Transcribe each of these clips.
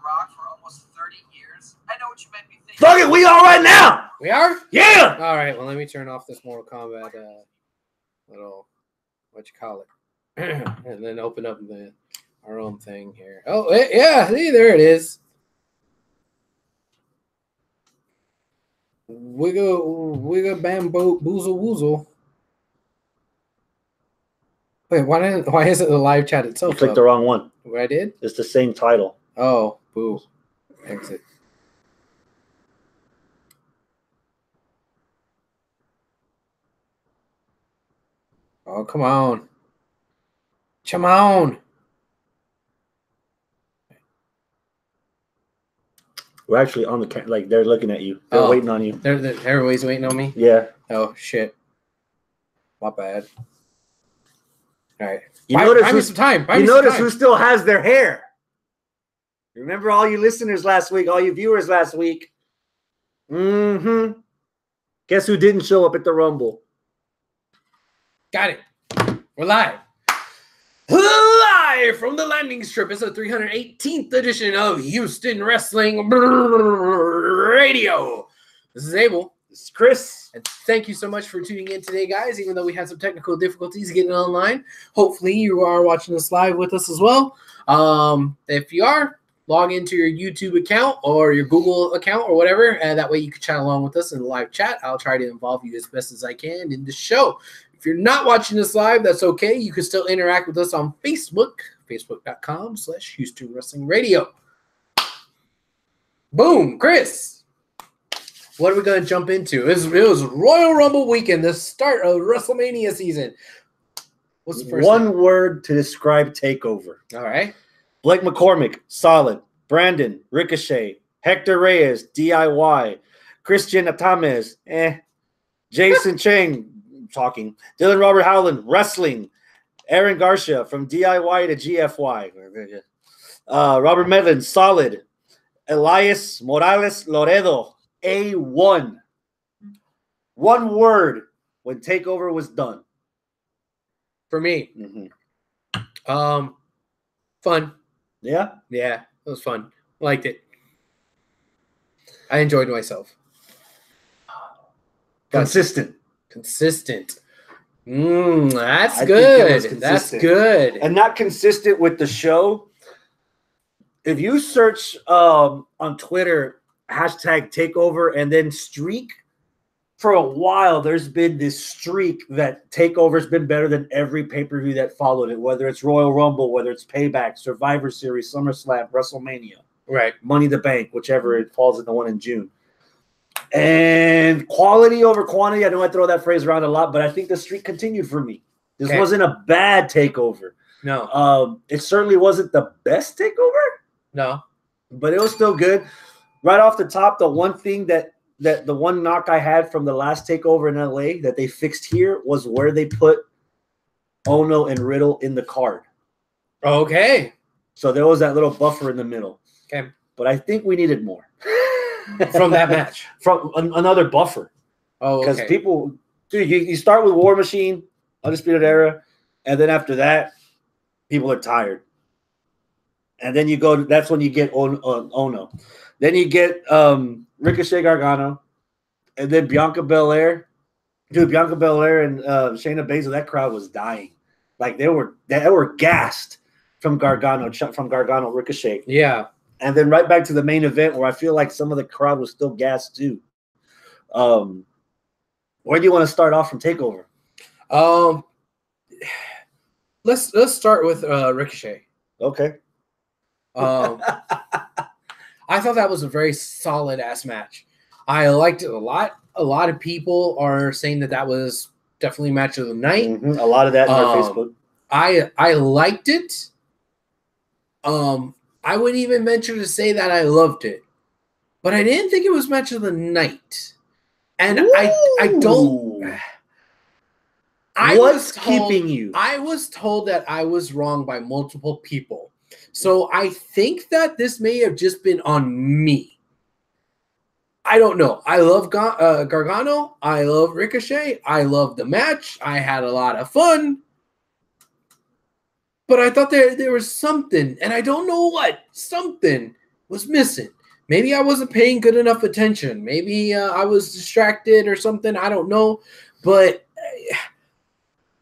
Rock for almost 30 years. I know what you made me think. Fuck it, we are right now. We are? Yeah. All right. Well, let me turn off this Mortal Kombat little what you call it, and then open up our own thing here. Oh yeah, see, there it is. Wiggle bamboo boozle woozle. Wait, why isn't the live chat itself? You clicked the wrong one. What I did? It's the same title. Oh, boo. Exit. Oh, come on. Come on. We're actually on the like they're looking at you. They're waiting on you. Everybody's waiting on me? Yeah. Oh, shit. My bad. All right. Buy me some time. You notice who still has their hair. Remember all you listeners last week, all you viewers last week. Mm-hmm. Guess who didn't show up at the Rumble? Got it. We're live. Live from the landing strip. It's the 318th edition of Houston Wrestling Radio. This is Abel. This is Chris. And thank you so much for tuning in today, guys. Even though we had some technical difficulties getting online, hopefully you are watching this live with us as well. If you are, log into your YouTube account or your Google account or whatever, and that way you can chat along with us in the live chat. I'll try to involve you as best as I can in the show. If you're not watching this live, that's okay. You can still interact with us on Facebook, facebook.com/Houston Wrestling Radio. Boom, Chris. What are we going to jump into? It was Royal Rumble weekend, the start of WrestleMania season. What's the first one word to describe Takeover? All right. Blake McCormick, solid. Brandon, Ricochet. Hector Reyes, DIY. Christian Atames, Jason Chang, talking. Dylan Robert Howland, wrestling. Aaron Garcia, from DIY to GFY. Robert Medlin, solid. Elias Morales Loredo, A1. One word when Takeover was done. For me, fun. Yeah? Yeah, it was fun. Liked it. I enjoyed myself. Consistent. That's good. That's good. And not consistent with the show. If you search on Twitter, #Takeover and then streak, for a while, there's been this streak that Takeover's been better than every pay-per-view that followed it, whether it's Royal Rumble, whether it's Payback, Survivor Series, SummerSlam, WrestleMania. Right. Money in the Bank, whichever it falls in the one in June. And quality over quantity, I know I throw that phrase around a lot, but I think the streak continued for me. This wasn't a bad Takeover. No. It certainly wasn't the best Takeover. No. But it was still good. Right off the top, the one thing that the one knock I had from the last Takeover in LA that they fixed here was where they put Ono and Riddle in the card. Okay. So there was that little buffer in the middle. Okay. But I think we needed more. From that match. From another buffer. Oh, okay. Because people, dude, you start with War Machine, Undisputed Era, and then after that, people are tired. And then you go, that's when you get Ono. Then you get Ricochet Gargano, and then Bianca Belair. Dude, Bianca Belair and Shayna Baszler, that crowd was dying. Like they were gassed from Gargano Ricochet. Yeah. And then right back to the main event where I feel like some of the crowd was still gassed too. Where do you want to start off from Takeover? Let's start with Ricochet. Okay. I thought that was a very solid ass match. I liked it a lot. A lot of people are saying that was definitely match of the night. Mm-hmm. A lot of that on Facebook. I liked it. I wouldn't even venture to say that I loved it, but I didn't think it was match of the night. And I don't. What's keeping you? I was told that I was wrong by multiple people. So I think that this may have just been on me. I don't know. I love Gargano. I love Ricochet. I love the match. I had a lot of fun. But I thought there was something, and I don't know what, something was missing. Maybe I wasn't paying good enough attention. Maybe I was distracted or something. I don't know. But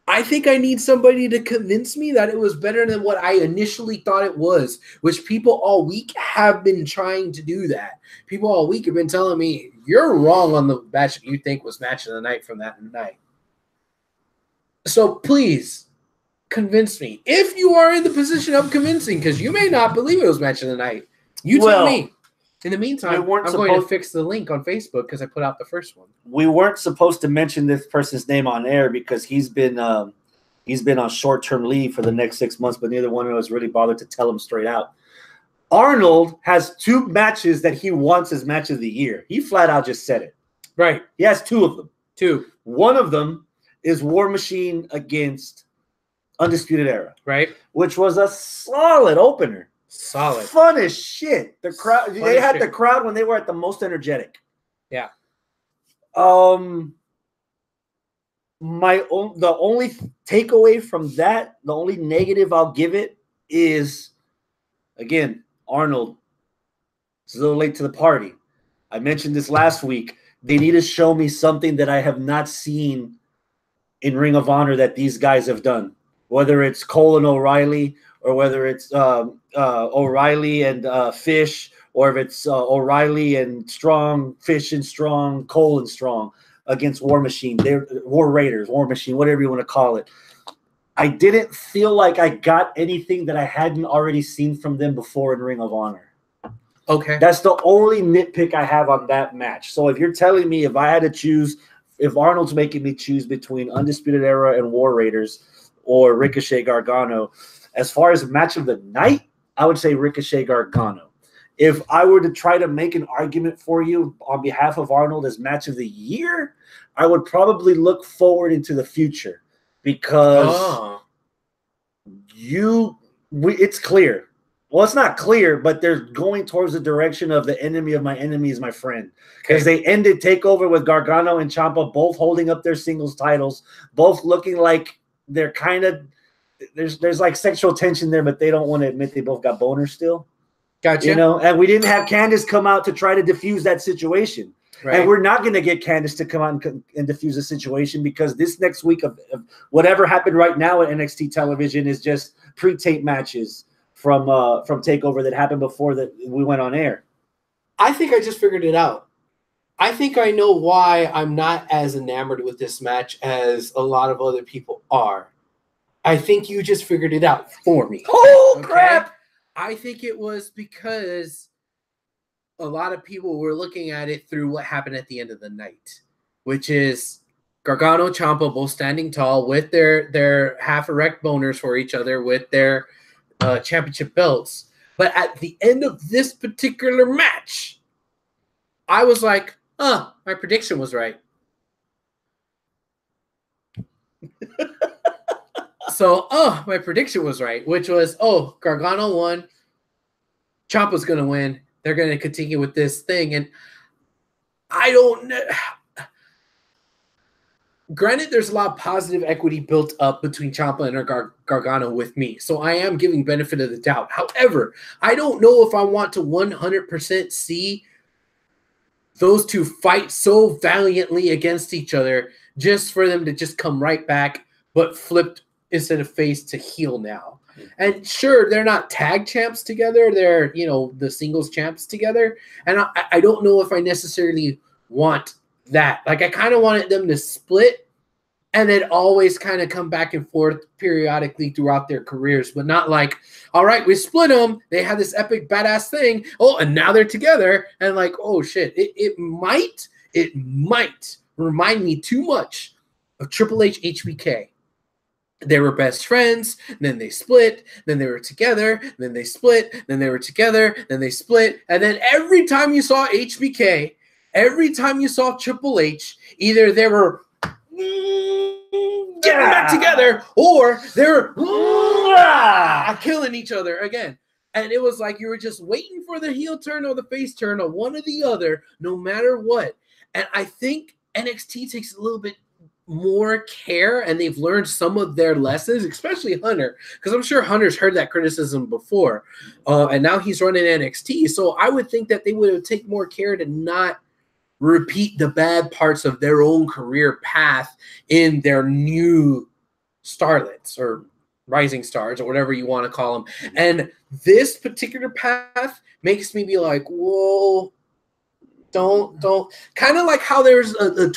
I think I need somebody to convince me that it was better than what I initially thought it was, which people all week have been trying to do that. People all week have been telling me, you're wrong on the match that you think was match of the night from that night. So please convince me. If you are in the position of convincing, because you may not believe it was match of the night. You tell me. In the meantime, I'm going to fix the link on Facebook because I put out the first one. We weren't supposed to mention this person's name on air because he's been on short-term leave for the next 6 months, but neither one of us really bothered to tell him straight out. Arnold has 2 matches that he wants as match of the year. He flat out just said it. Right. He has 2 of them. 2. One of them is War Machine against Undisputed Era. Right. Which was a solid opener. Solid. Fun as shit. The crowd, they had the crowd when they were at the most energetic. Yeah. The only takeaway from that, the only negative I'll give it is, again, Arnold. It's a little late to the party. I mentioned this last week. They need to show me something that I have not seen in Ring of Honor that these guys have done. Whether it's Cole and O'Reilly, or whether it's O'Reilly and Fish, or if it's O'Reilly and Strong, Fish and Strong, Cole and Strong against War Machine. They're War Raiders, War Machine, whatever you want to call it. I didn't feel like I got anything that I hadn't already seen from them before in Ring of Honor. Okay. That's the only nitpick I have on that match. So if you're telling me if I had to choose, if Arnold's making me choose between Undisputed Era and War Raiders or Ricochet Gargano, as far as match of the night, I would say Ricochet Gargano. If I were to try to make an argument for you on behalf of Arnold as match of the year, I would probably look forward into the future because it's clear. Well, it's not clear, but they're going towards the direction of the enemy of my enemy is my friend. Because they ended TakeOver with Gargano and Ciampa both holding up their singles titles, both looking like they're kind of there's like sexual tension there, but they don't want to admit they both got boners still. Gotcha. You know, and we didn't have Candice come out to try to diffuse that situation. Right. And we're not going to get Candice to come out and diffuse the situation because this next week of whatever happened right now at NXT television is just pre-tape matches from TakeOver that happened before that we went on air. I think I just figured it out. I think I know why I'm not as enamored with this match as a lot of other people are. I think you just figured it out for me. Oh, crap. I think it was because a lot of people were looking at it through what happened at the end of the night, which is Gargano, Ciampa both standing tall with their half-erect boners for each other with their championship belts. But at the end of this particular match, I was like, my prediction was right. So, my prediction was right, which was, Gargano won. Ciampa's going to win. They're going to continue with this thing. And I don't know. Granted, there's a lot of positive equity built up between Ciampa and Gargano with me. So I am giving benefit of the doubt. However, I don't know if I want to 100% see those two fight so valiantly against each other just for them to just come right back, but flipped instead of face to heel now. And sure, they're not tag champs together. They're, the singles champs together. And I don't know if I necessarily want that. Like, I kind of wanted them to split and then always kind of come back and forth periodically throughout their careers, but not like, all right, we split them. They had this epic badass thing. Oh, and now they're together. And like, oh shit, it might remind me too much of Triple H HBK. They were best friends, then they split, then they were together, then they split, then they were together, then they split. And then every time you saw HBK, every time you saw Triple H, either they were getting back together or they were killing each other again. And it was like you were just waiting for the heel turn or the face turn or one or the other, no matter what. And I think NXT takes a little bit more care and they've learned some of their lessons, especially Hunter, because I'm sure Hunter's heard that criticism before, and now he's running NXT. So I would think that they would take more care to not repeat the bad parts of their own career path in their new starlets or rising stars or whatever you want to call them. And this particular path makes me be like, whoa, don't. Kind of like how there's a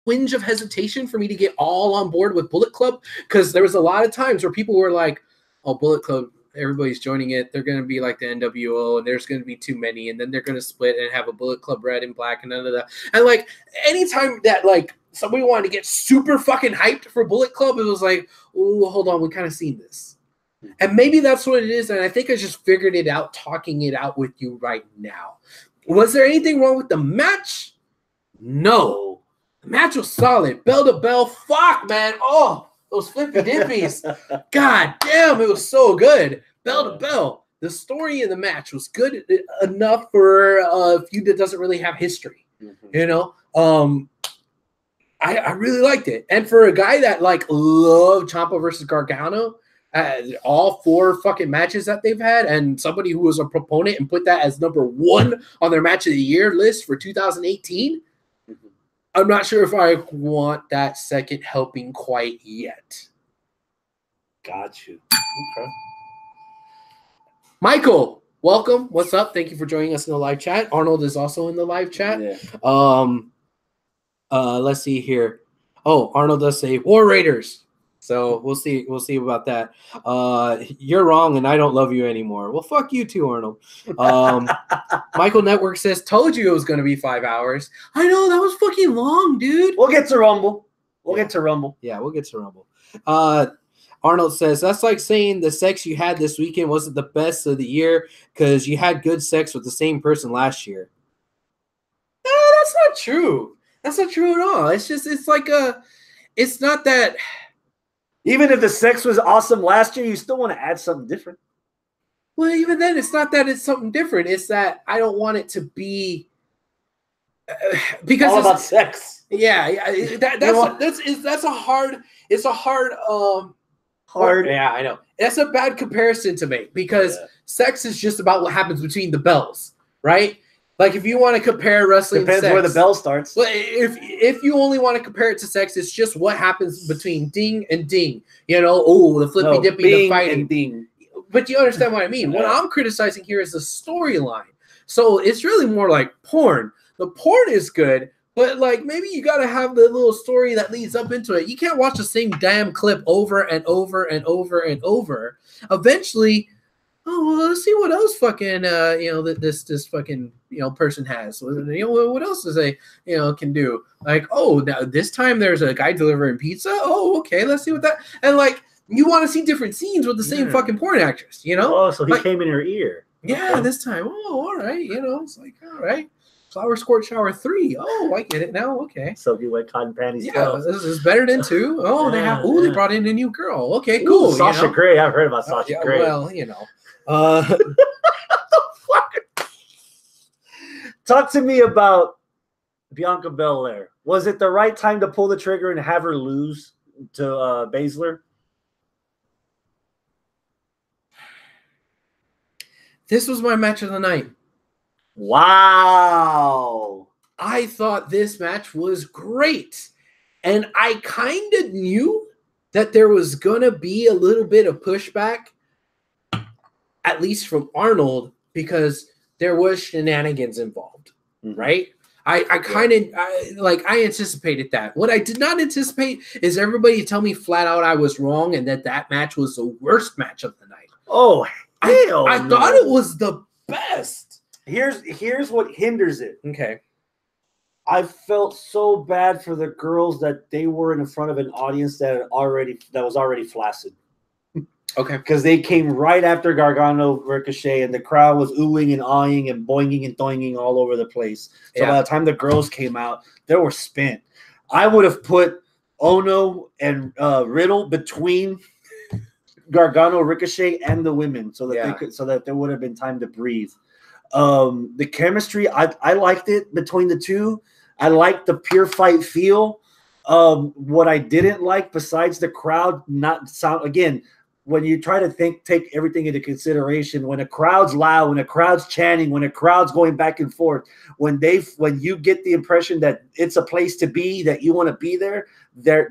twinge of hesitation for me to get all on board with Bullet Club, because there was a lot of times where people were like, oh, Bullet Club, everybody's joining it, they're going to be like the NWO and there's going to be too many, and then they're going to split and have a Bullet Club red and black and none of that. And like anytime that like somebody wanted to get super fucking hyped for Bullet Club, it was like, oh, hold on, we kind of seen this. And maybe that's what it is, and I think I just figured it out talking it out with you right now. Was there anything wrong with the match? No. The match was solid. Bell to bell. Fuck, man. Oh, those flippy dippies. God damn, it was so good. Bell to bell. The story in the match was good enough for a feud that doesn't really have history. You know? I really liked it. And for a guy that like loved Ciampa versus Gargano, all 4 fucking matches that they've had, and somebody who was a proponent and put that as number 1 on their match of the year list for 2018, I'm not sure if I want that second helping quite yet. Got you. Okay. Michael, welcome. What's up? Thank you for joining us in the live chat. Arnold is also in the live chat. Yeah. Let's see here. Oh, Arnold does say War Raiders. So we'll see about that. You're wrong, and I don't love you anymore. Well, fuck you too, Arnold. Michael Network says, told you it was going to be 5 hours. I know, that was fucking long, dude. We'll get to Rumble. We'll get to Rumble. Yeah, we'll get to Rumble. Arnold says, that's like saying the sex you had this weekend wasn't the best of the year because you had good sex with the same person last year. That's not true. That's not true at all. It's just, it's not that... Even if the sex was awesome last year, you still want to add something different. Well, even then, it's not that it's something different. It's that I don't want it to be because all about sex. Yeah, that's a hard. It's a hard. Yeah, I know. That's a bad comparison to make because sex is just about what happens between the bells, right? Like if you want to compare wrestling, depends sex, where the bell starts. Well, if you only want to compare it to sex, it's just what happens between ding and ding. You know, oh, the flippy dippy, the fighting. And ding. But you understand what I mean. What I'm criticizing here is the storyline. So it's really more like porn. The porn is good, but like maybe you got to have the little story that leads up into it. You can't watch the same damn clip over and over and over and over. Eventually, oh, well, let's see what else fucking this fucking person has. What else does they can do? Like, oh, now this time there's a guy delivering pizza. Oh, okay, let's see what that. And like you want to see different scenes with the same fucking porn actress, Oh, so he came in her ear. Yeah, okay. This time. Oh, all right. It's like all right. Flower Squirt Shower 3. Oh, I get it now. Okay. Soaking wet cotton panties. Yeah, this is better than 2. Oh, they brought in a new girl. Okay, cool. Sasha Grey. I've heard about Sasha Grey. Well, Talk to me about Bianca Belair. Was it the right time to pull the trigger and have her lose to Baszler? This was my match of the night. Wow. I thought this match was great. And I kind of knew that there was going to be a little bit of pushback, at least from Arnold, because there was shenanigans involved, right? I anticipated that. What I did not anticipate is everybody tell me flat out I was wrong and that match was the worst match of the night. Oh, hell I thought it was the best. Here's what hinders it. Okay. I felt so bad for the girls that they were in front of an audience that was already flaccid. Okay. Because they came right after Gargano Ricochet, and the crowd was oohing and awing and boinging and doinging all over the place. So by the time the girls came out, they were spent. I would have put Ono and Riddle between Gargano, Ricochet, and the women, so that there would have been time to breathe. The chemistry, I liked it between the two. I liked the pure fight feel. What I didn't like, besides the crowd not sound again, when you try to take everything into consideration, when a crowd's loud, when a crowd's chanting, when a crowd's going back and forth, when you get the impression that it's a place to be, that you want to be there,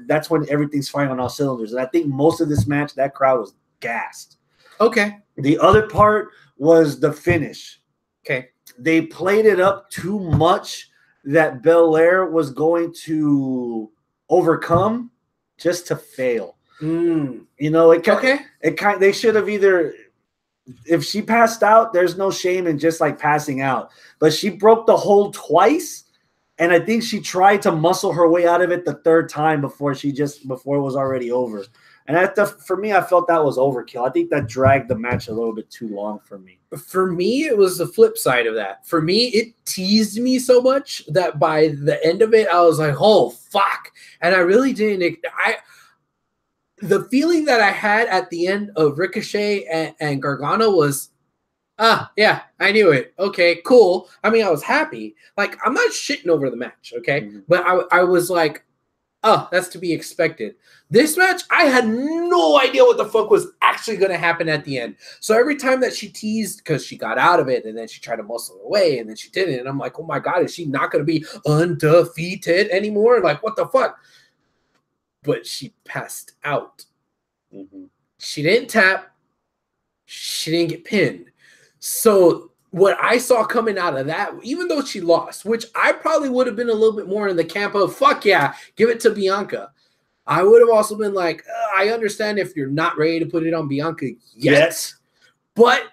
that's when everything's firing on all cylinders. And I think most of this match, that crowd was gassed. Okay. The other part was the finish. Okay. They played it up too much that Belair was going to overcome just to fail. You know, they should have either, if she passed out, there's no shame in just like passing out, but she broke the hold twice, and I think she tried to muscle her way out of it the third time before it was already over. And for me, I felt that was overkill. I think that dragged the match a little bit too long for me. For me, it was the flip side of that. For me, it teased me so much that by the end of it, I was like, oh, fuck. And I really didn't. The feeling that I had at the end of Ricochet and Gargano was, yeah, I knew it. Okay, cool. I mean, I was happy. Like, I'm not shitting over the match, okay? Mm-hmm. But I was like, oh, that's to be expected. This match, I had no idea what the fuck was actually going to happen at the end. So every time that she teased, because she got out of it, and then she tried to muscle away, and then she didn't, and I'm like, oh my God, is she not going to be undefeated anymore? Like, what the fuck? But she passed out. Mm-hmm. She didn't tap. She didn't get pinned. So what I saw coming out of that, even though she lost, which I probably would have been a little bit more in the camp of, fuck yeah, give it to Bianca. I would have also been like, I understand if you're not ready to put it on Bianca yet. But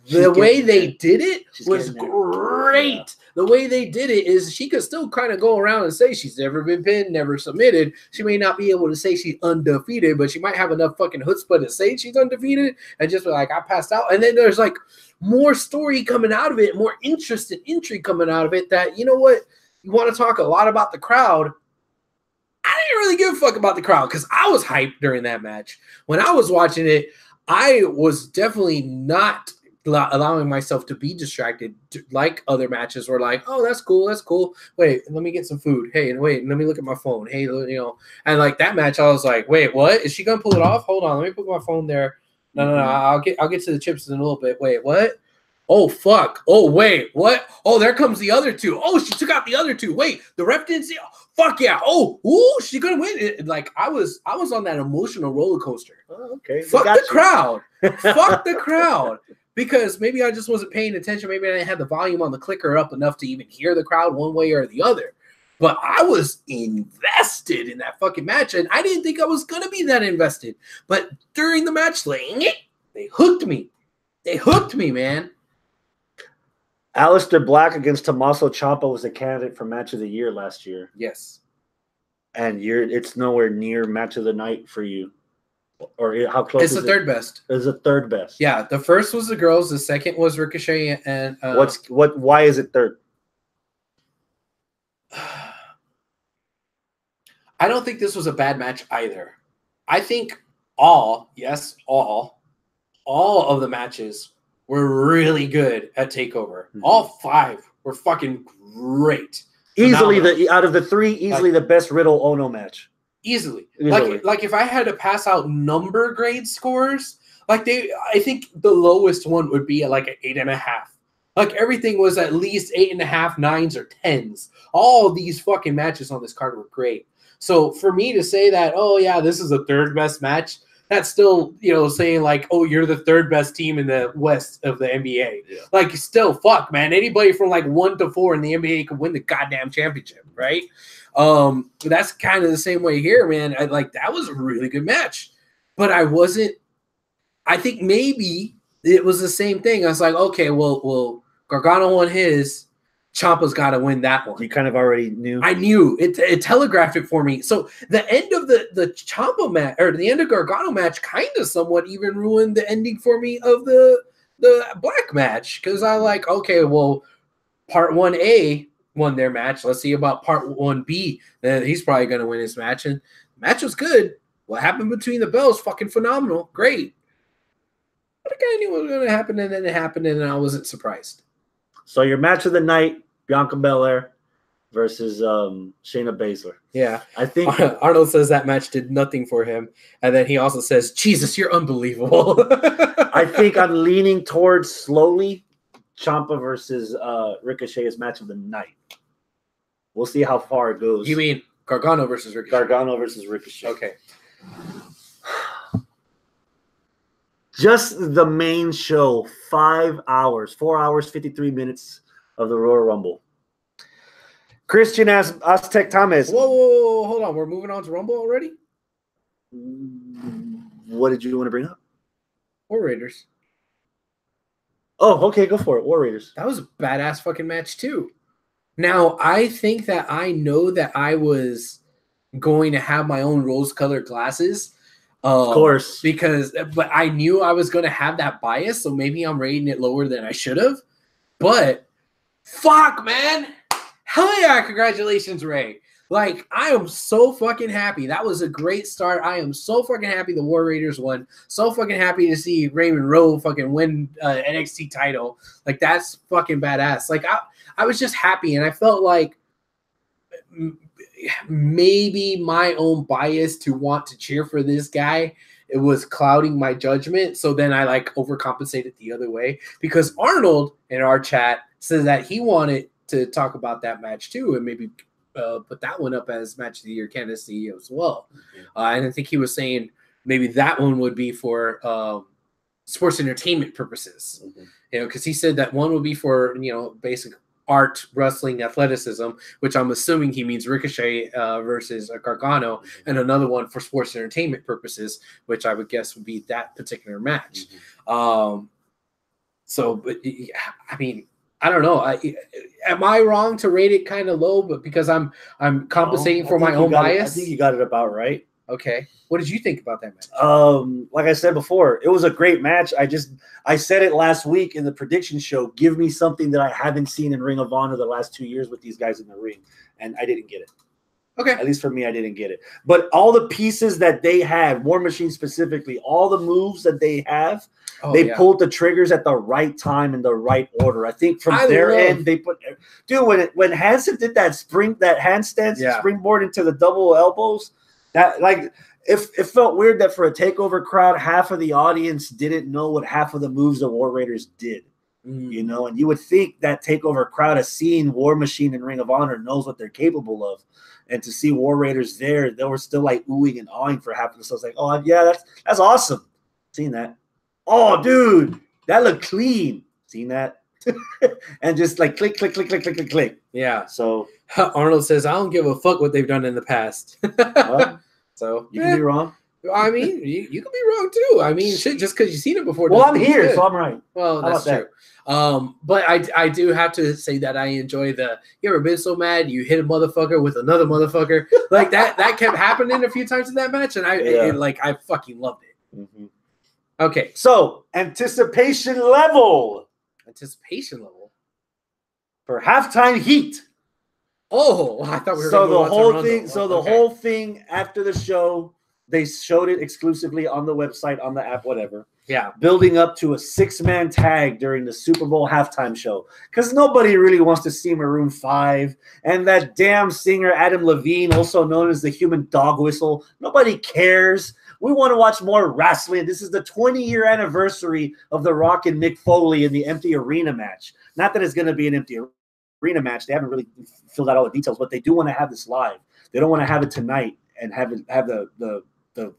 the way they did it was great. Yeah. The way they did it is she could still kind of go around and say she's never been pinned, never submitted. She may not be able to say she's undefeated, but she might have enough fucking chutzpah to say she's undefeated and just be like, I passed out. And then there's like more story coming out of it, more interest and intrigue coming out of it that, you know what, you want to talk a lot about the crowd. I didn't really give a fuck about the crowd because I was hyped during that match. When I was watching it, I was definitely not allowing myself to be distracted like other matches were like, oh, that's cool. That's cool. Wait, let me get some food. Hey, and wait, let me look at my phone. Hey, you know, and like that match, I was like, wait, what? Is she going to pull it off? Hold on. Let me put my phone there. No. I'll get to the chips in a little bit. Wait, what? Oh, fuck. Oh, wait, what? Oh, there comes the other two. Oh, she took out the other two. Wait, the ref didn't see. Oh, fuck yeah. Oh, ooh, she's going to win. Like I was on that emotional roller coaster. Oh, okay. Fuck the crowd. Fuck the crowd. Because maybe I just wasn't paying attention. Maybe I didn't have the volume on the clicker up enough to even hear the crowd one way or the other. But I was invested in that fucking match, and I didn't think I was going to be that invested. But during the match, they hooked me. They hooked me, man. Aleister Black against Tommaso Ciampa was a candidate for Match of the Year last year. Yes. And it's nowhere near Match of the Night for you. Or how close is it? It's the third best. It's the third best. Yeah, the first was the girls. The second was Ricochet and why is it third? I don't think this was a bad match either. I think all of the matches were really good at Takeover. Mm-hmm. All 5 were fucking great. Easily out of the 3, the best Riddle Ono match. Easily. Like if I had to pass out number grade scores, I think the lowest one would be at like an 8.5. Like everything was at least 8.5, 9s, or 10s. All these fucking matches on this card were great. So for me to say that, oh yeah, this is the third best match, that's still, saying like, oh, you're the third best team in the West of the NBA. Yeah. Like still, fuck, man. Anybody from like 1 to 4 in the NBA could win the goddamn championship, right? That's kind of the same way here, man. That was a really good match, but I think maybe it was the same thing. I was like, okay, well, Gargano won his, Ciampa's got to win that one. You kind of already knew. I knew it telegraphed it for me. So the end of the Ciampa match or the end of Gargano match kind of somewhat even ruined the ending for me of the Black match. Cause I like, okay, well, part 1A won their match. Let's see about part 1B. Then he's probably going to win his match. And the match was good. What happened between the bells? Fucking phenomenal. Great. But I kind of knew what was going to happen, and then it happened, and I wasn't surprised. So your match of the night, Bianca Belair versus Shayna Baszler. Yeah. I think Arnold says that match did nothing for him. And then he also says, Jesus, you're unbelievable. I think I'm leaning towards slowly Ciampa versus Ricochet's match of the night. We'll see how far it goes. You mean Gargano versus Ricochet? Gargano versus Ricochet. Okay. Just the main show, 5 hours, 4 hours, 53 minutes of the Royal Rumble. Christian Aztec Thomas. Whoa, hold on. We're moving on to Rumble already? What did you want to bring up? War Raiders. Oh, okay, go for it. War Raiders. That was a badass fucking match, too. Now, I think that I know that I was going to have my own rose-colored glasses. Of course. But I knew I was going to have that bias, so maybe I'm rating it lower than I should have. But, fuck, man. Hell yeah, congratulations, Ray. Like, I am so fucking happy. That was a great start. I am so fucking happy the War Raiders won. So fucking happy to see Raymond Rowe fucking win NXT title. Like, that's fucking badass. Like, I was just happy, and I felt like maybe my own bias to want to cheer for this guy, it was clouding my judgment. So then I like overcompensated the other way, because Arnold in our chat says that he wanted to talk about that match too, and maybe put that one up as match of the year candidacy as well. And I think he was saying maybe that one would be for sports entertainment purposes, you know, because he said that one would be for, you know, basic art, wrestling, athleticism, which I'm assuming he means Ricochet versus Gargano, and another one for sports entertainment purposes, which I would guess would be that particular match. So, but I mean, I don't know. Am I wrong to rate it kind of low? But because I'm compensating for my own bias. I think you got it about right. Okay. What did you think about that match? Like I said before, it was a great match. I said it last week in the prediction show. Give me something that I haven't seen in Ring of Honor the last 2 years with these guys in the ring, and I didn't get it. Okay. At least for me, I didn't get it. But all the pieces that they had, War Machine specifically, all the moves that they have, they pulled the triggers at the right time in the right order. I think from their end, they put – dude, when Hansen did that handstand springboard into the double elbows, that like it felt weird that for a Takeover crowd, half of the audience didn't know what half of the moves the War Raiders did. You know, and you would think that Takeover crowd has seen War Machine and Ring of Honor, knows what they're capable of. And to see War Raiders there, they were still like oohing and awing for half of the. So I was like, oh yeah, that's awesome. Seen that. Oh, dude, that looked clean. Seen that. And just like click, click, click, click, click, click, click. Yeah. So Arnold says, I don't give a fuck what they've done in the past. So you can be wrong. I mean, you can be wrong too. I mean, shit, just because you've seen it before. Well, I'm here, so I'm right. Well, that's true. But I do have to say that I enjoy you ever been so mad you hit a motherfucker with another motherfucker? Like that kept happening a few times in that match, and I fucking loved it. Okay. So anticipation level for halftime heat. Oh, I thought we were so the whole thing. So the whole thing after the show, they showed it exclusively on the website, on the app, whatever. Yeah. Building up to a 6-man tag during the Super Bowl halftime show. Because nobody really wants to see Maroon 5. And that damn singer, Adam Levine, also known as the human dog whistle. Nobody cares. We want to watch more wrestling. This is the 20-year anniversary of The Rock and Mick Foley in the empty arena match. Not that it's going to be an empty arena match. They haven't really filled out all the details, but they do want to have this live. They don't want to have it tonight and have the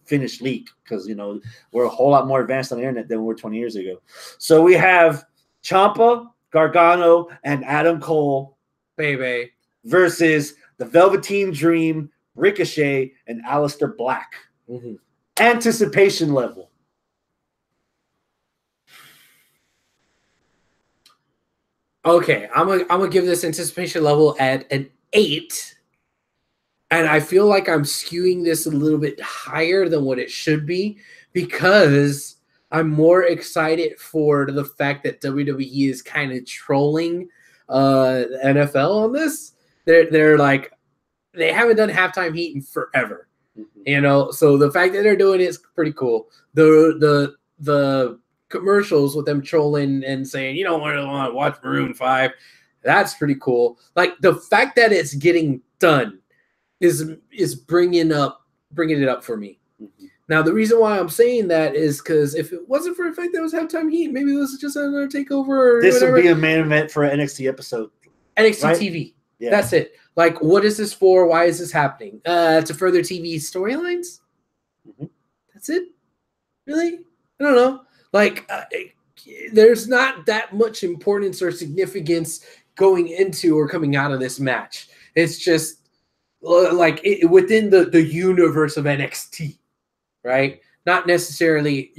finished leak, because, you know, we're a whole lot more advanced on the internet than we were 20 years ago. So we have Ciampa, Gargano, and Adam Cole baby versus the Velveteen Dream, Ricochet, and Aleister Black. Anticipation level. Okay, I'm gonna give this anticipation level at an 8. And I feel like I'm skewing this a little bit higher than what it should be, because I'm more excited for the fact that WWE is kind of trolling NFL on this. They're like, they haven't done halftime heat in forever, you know. So the fact that they're doing it is pretty cool. The commercials with them trolling and saying, you don't want to watch Maroon 5. That's pretty cool. Like the fact that it's getting done is bringing it up for me. Mhm. Now, the reason why I'm saying that is because if it wasn't for the fact that it was halftime heat, maybe this is just another takeover or This whatever. would be a main event for an NXT episode. NXT right? TV. Yeah. That's it. Like, what is this for? Why is this happening? To further TV storylines? Mhm. That's it? Really? I don't know. Like, there's not that much importance or significance going into or coming out of this match. It's just like within the universe of NXT, right? Not necessarily,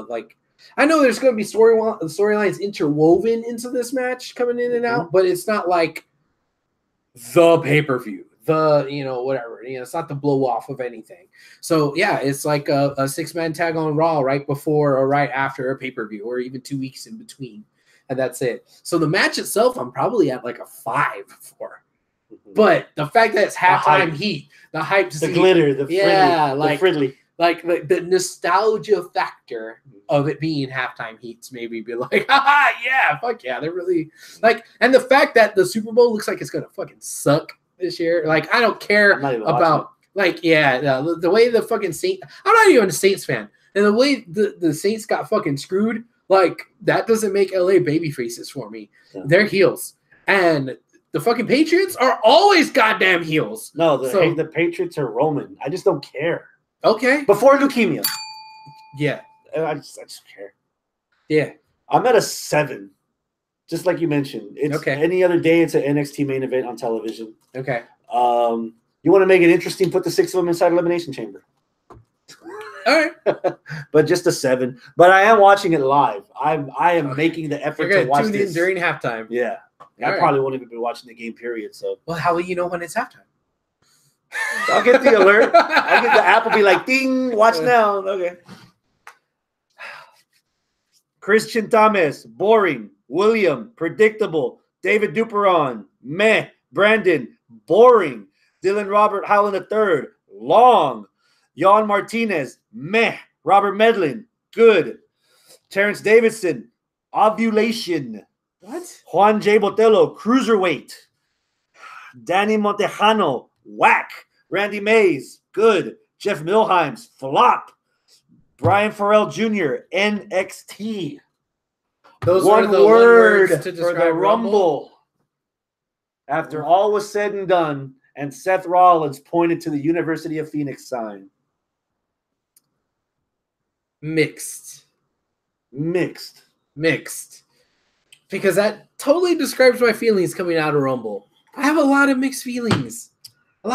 like I know there's going to be storylines interwoven into this match coming in and out, but it's not like the pay-per-view, whatever. It's not the blow off of anything. So yeah, it's like a 6-man tag on Raw right before or right after a pay-per-view, or even 2 weeks in between, and that's it. So the match itself, I'm probably at like a 5 for. But the fact that it's halftime heat, the hype, to the see, glitter, the friendly. like the nostalgia factor of it being halftime heats, maybe be like, haha, yeah, fuck yeah, they're really like, and the fact that the Super Bowl looks like it's gonna fucking suck this year. Like, I don't care about the way the fucking Saints. I'm not even a Saints fan, and the way the Saints got fucking screwed, like that doesn't make LA baby faces for me. Yeah. They're heels, and the fucking Patriots are always goddamn heels. No, the Patriots are Roman. I just don't care. Okay. Before leukemia. Yeah. I just care. Yeah. I'm at a 7. Just like you mentioned. It's okay. Any other day, it's an NXT main event on television. Okay. You want to make it interesting, put the 6 of them inside Elimination Chamber. All right. But just a 7. But I am watching it live. I am making the effort to watch tune this. in during halftime. Yeah. I probably won't even be watching the game, period. So. Well, how will you know when it's halftime? I'll get the alert. I'll get the app will be like, ding, watch now. Okay. Christian Thomas, boring. William, predictable. David Duperon, meh. Brandon, boring. Dylan Robert Howland III, long. Jan Martinez, meh. Robert Medlin, good. Terrence Davidson, ovulation. What? Juan J. Botello, cruiserweight. Danny Montejano, whack. Randy Mays, good. Jeff Milheims, flop. Brian Farrell Jr., NXT. Those one are the word words to for the describe Rumble. After all was said and done, and Seth Rollins pointed to the University of Phoenix sign. Mixed. Mixed. Because that totally describes my feelings coming out of Rumble. I have a lot of mixed feelings. And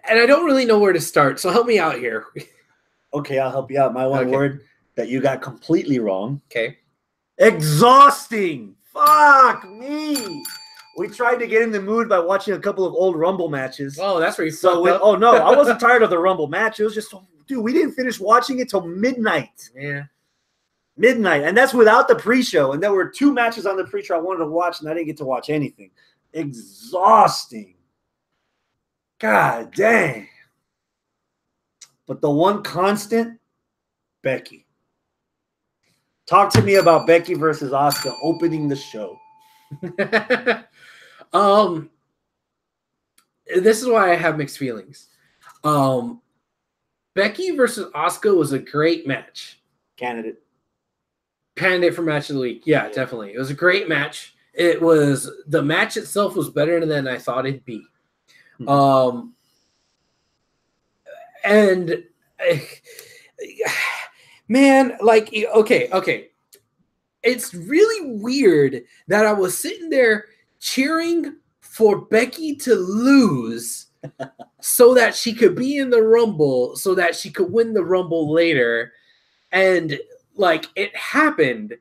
I don't really know where to start, so help me out here. Okay, I'll help you out. My one word that you got completely wrong. Okay. Exhausting. Fuck me. We tried to get in the mood by watching a couple of old Rumble matches. Oh, that's where you fucked up. Oh, no, I wasn't tired of the Rumble match. It was just, dude, we didn't finish watching it till midnight. Yeah. Midnight, and that's without the pre-show. And there were 2 matches on the pre-show I wanted to watch, and I didn't get to watch anything. Exhausting. God dang. But the one constant, Becky. Talk to me about Becky versus Asuka opening the show. This is why I have mixed feelings. Becky versus Asuka was a great match. Candidate for match of the week. Yeah, definitely. It was a great match. The match itself was better than I thought it'd be. And man, like, okay. It's really weird that I was sitting there cheering for Becky to lose so that she could be in the Rumble, so that she could win the Rumble later. And like, it happened.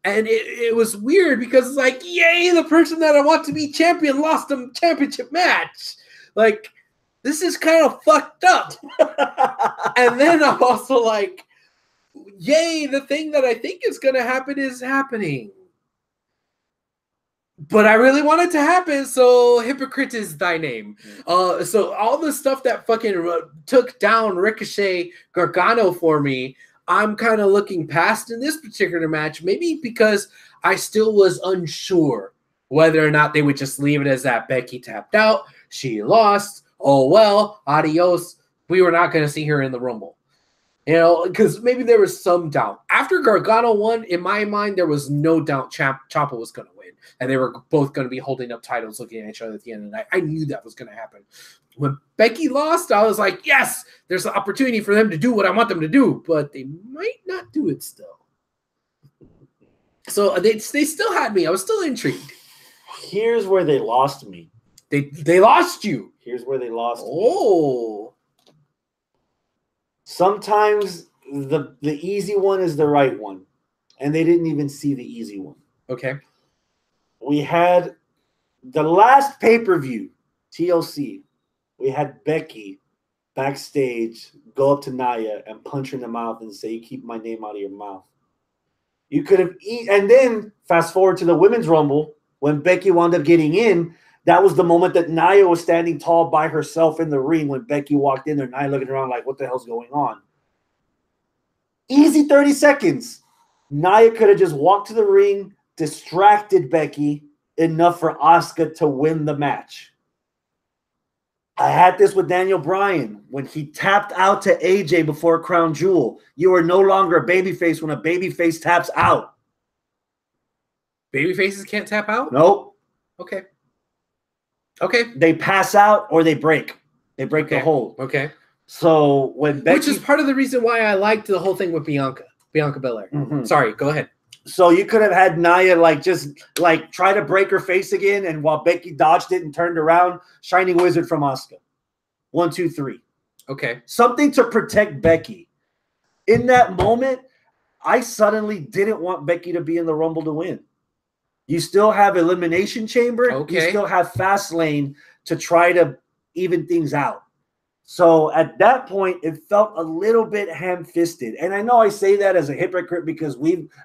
And it was weird because it's like, yay, the person that I want to be champion lost a championship match. Like, this is kind of fucked up. And then I'm also like, yay, the thing that I think is going to happen is happening. But I really want it to happen, so hypocrite is thy name. So all the stuff that fucking took down Ricochet Gargano for me, I'm kind of looking past in this particular match, maybe because I still was unsure whether or not they would just leave it as that Becky tapped out, she lost, oh well, adios, we were not going to see her in the Rumble. You know, because maybe there was some doubt. After Gargano won, in my mind, there was no doubt Ciampa was going to win. And they were both going to be holding up titles looking at each other at the end of the night. I knew that was going to happen. When Becky lost, I was like, yes, there's an opportunity for them to do what I want them to do. But they might not do it still. So they still had me. I was still intrigued. Here's where they lost me. They lost you. Here's where they lost me. Oh. Sometimes the easy one is the right one, and they didn't even see the easy one. Okay. We had the last pay-per-view, TLC. We had Becky backstage go up to Nia and punch her in the mouth and say, "You keep my name out of your mouth." You could have and then fast forward to the Women's Rumble when Becky wound up getting in. That was the moment that Nia was standing tall by herself in the ring when Becky walked in there. Nia looking around like, what the hell's going on? Easy 30 seconds. Nia could have just walked to the ring, distracted Becky enough for Asuka to win the match. I had this with Daniel Bryan when he tapped out to AJ before Crown Jewel. You are no longer a babyface when a babyface taps out. Babyfaces can't tap out? Nope. Okay. Okay. They pass out or they break. They break the hold. Okay. So when Becky... Which is part of the reason why I liked the whole thing with Bianca Belair. Mm-hmm. Sorry, go ahead. So you could have had Nia just try to break her face again, and while Becky dodged it and turned around, Shining Wizard from Asuka. 1, 2, 3. Okay. Something to protect Becky. In that moment, I suddenly didn't want Becky to be in the Rumble to win. You still have Elimination Chamber. Okay. You still have Fastlane to try to even things out. So at that point, it felt a little bit ham-fisted. And I know I say that as a hypocrite because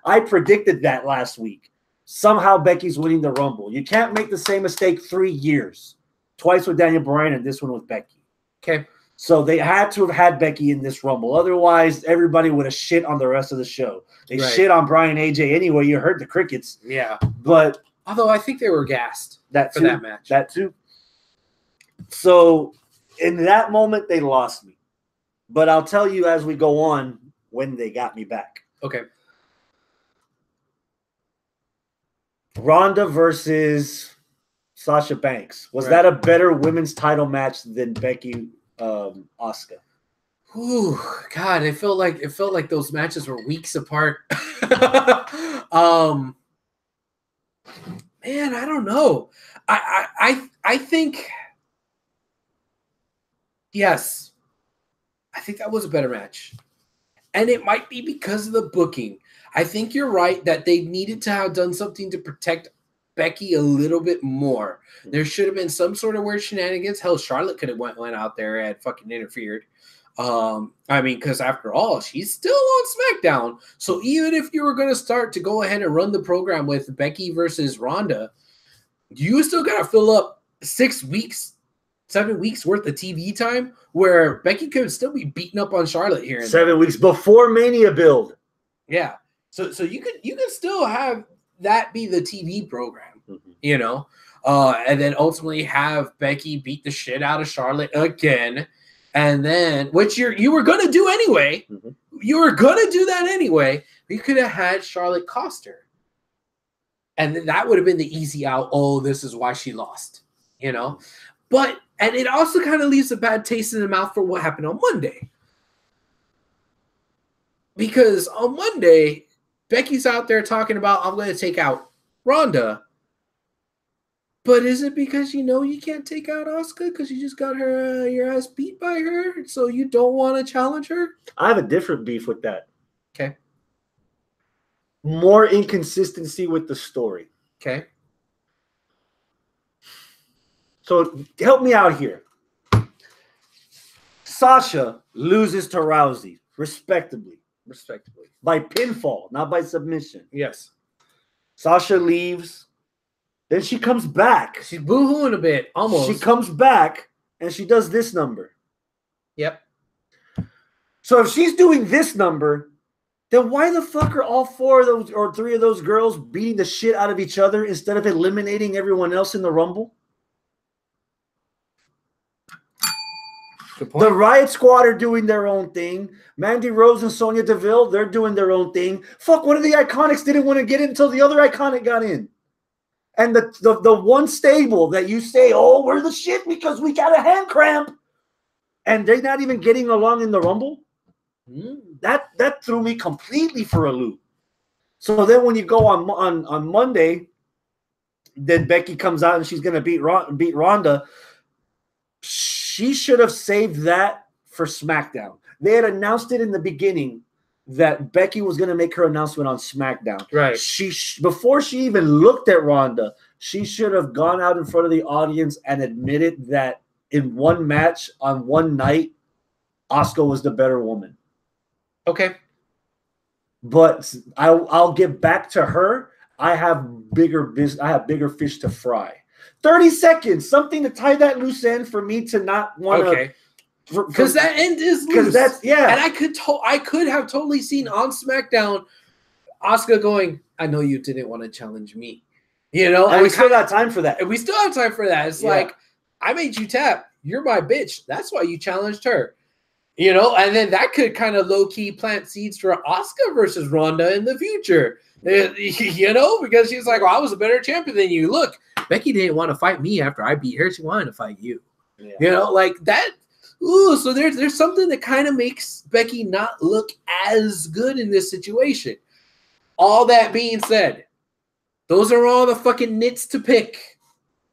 I predicted that last week. Somehow Becky's winning the Rumble. You can't make the same mistake 3 years. Twice with Daniel Bryan and this one with Becky. Okay. So they had to have had Becky in this Rumble. Otherwise, everybody would have shit on the rest of the show. They shit on Bryan AJ anyway. You heard the crickets. Yeah. But although I think they were gassed for that match. That too. So in that moment, they lost me. But I'll tell you as we go on when they got me back. Okay. Ronda versus Sasha Banks. Was that a better women's title match than Becky Asuka? Ooh, God, it felt like those matches were weeks apart. Man, I don't know. I think yes. I think that was a better match. And it might be because of the booking. I think you're right that they needed to have done something to protect Becky a little bit more. There should have been some sort of weird shenanigans. Hell, Charlotte could have went out there and fucking interfered. I mean, because after all, she's still on SmackDown. So even if you were going to start to go ahead and run the program with Becky versus Ronda, you still got to fill up 6 weeks, 7 weeks worth of TV time where Becky could still be beating up on Charlotte here. 7 weeks before Mania build. Yeah. So you could still have that be the TV program, you know, and then ultimately have Becky beat the shit out of Charlotte again. And then, which you were going to do anyway. Mm-hmm. You were going to do that anyway. You could have had Charlotte cost her. And then that would have been the easy out. Oh, this is why she lost, you know. But, and it also kind of leaves a bad taste in the mouth for what happened on Monday. Because on Monday, Becky's out there talking about, I'm going to take out Ronda. But is it because you know you can't take out Asuka because you just got her your ass beat by her, so you don't want to challenge her? I have a different beef with that. Okay. More inconsistency with the story. Okay. So help me out here. Sasha loses to Rousey, respectably. By pinfall, not by submission. Yes. Sasha leaves. Then she comes back. She's boo-hooing a bit, almost. She comes back, and she does this number. Yep. So if she's doing this number, then why the fuck are all 4 of those or 3 of those girls beating the shit out of each other instead of eliminating everyone else in the Rumble? Good point. The Riot Squad are doing their own thing. Mandy Rose and Sonya Deville, they're doing their own thing. Fuck, one of the Iconics didn't want to get in until the other Iconic got in. And the one stable that you say, oh, we're the shit because we got a hand cramp, and they're not even getting along in the Rumble. That threw me completely for a loop. So then when you go on Monday, then Becky comes out and she's going to beat Ronda. She should have saved that for SmackDown. They had announced it in the beginning that Becky was going to make her announcement on SmackDown. Right. Before she even looked at Ronda, she should have gone out in front of the audience and admitted that in one match on one night, Asuka was the better woman. Okay. But I'll get back to her. I have bigger fish to fry. 30 seconds, something to tie that loose end for me to not want to. Okay. Because that end is loose. Because that's And I could have totally seen on SmackDown Asuka going, I know you didn't want to challenge me. You know, and we still got time for that. And we still have time for that. It's like, I made you tap. You're my bitch. That's why you challenged her. You know, and then that could kind of low-key plant seeds for Asuka versus Ronda in the future. You know, because she's like, well, I was a better champion than you. Look, Becky didn't want to fight me after I beat her. She wanted to fight you. Yeah. You know, like that. Ooh, so there's something that kind of makes Becky not look as good in this situation. All that being said, those are all the fucking nits to pick.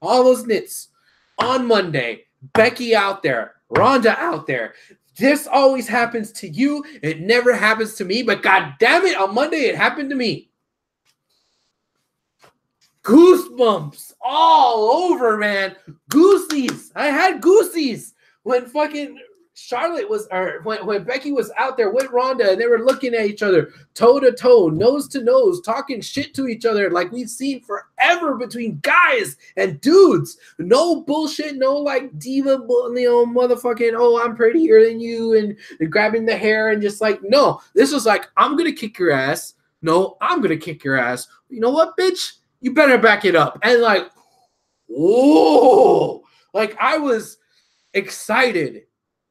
All those nits. On Monday, Becky out there, Ronda out there. This always happens to you. It never happens to me, but god damn it, on Monday it happened to me. Goosebumps all over, man. Goosies. I had goosies when fucking Charlotte was, or when Becky was out there with Ronda and they were looking at each other toe to toe, nose to nose, talking shit to each other like we've seen forever between guys and dudes. No bullshit, no like diva, motherfucking, oh, I'm prettier than you and grabbing the hair and just like, no, this was like, I'm going to kick your ass. No, I'm going to kick your ass. You know what, bitch? You better back it up. And like, whoa, like I was excited.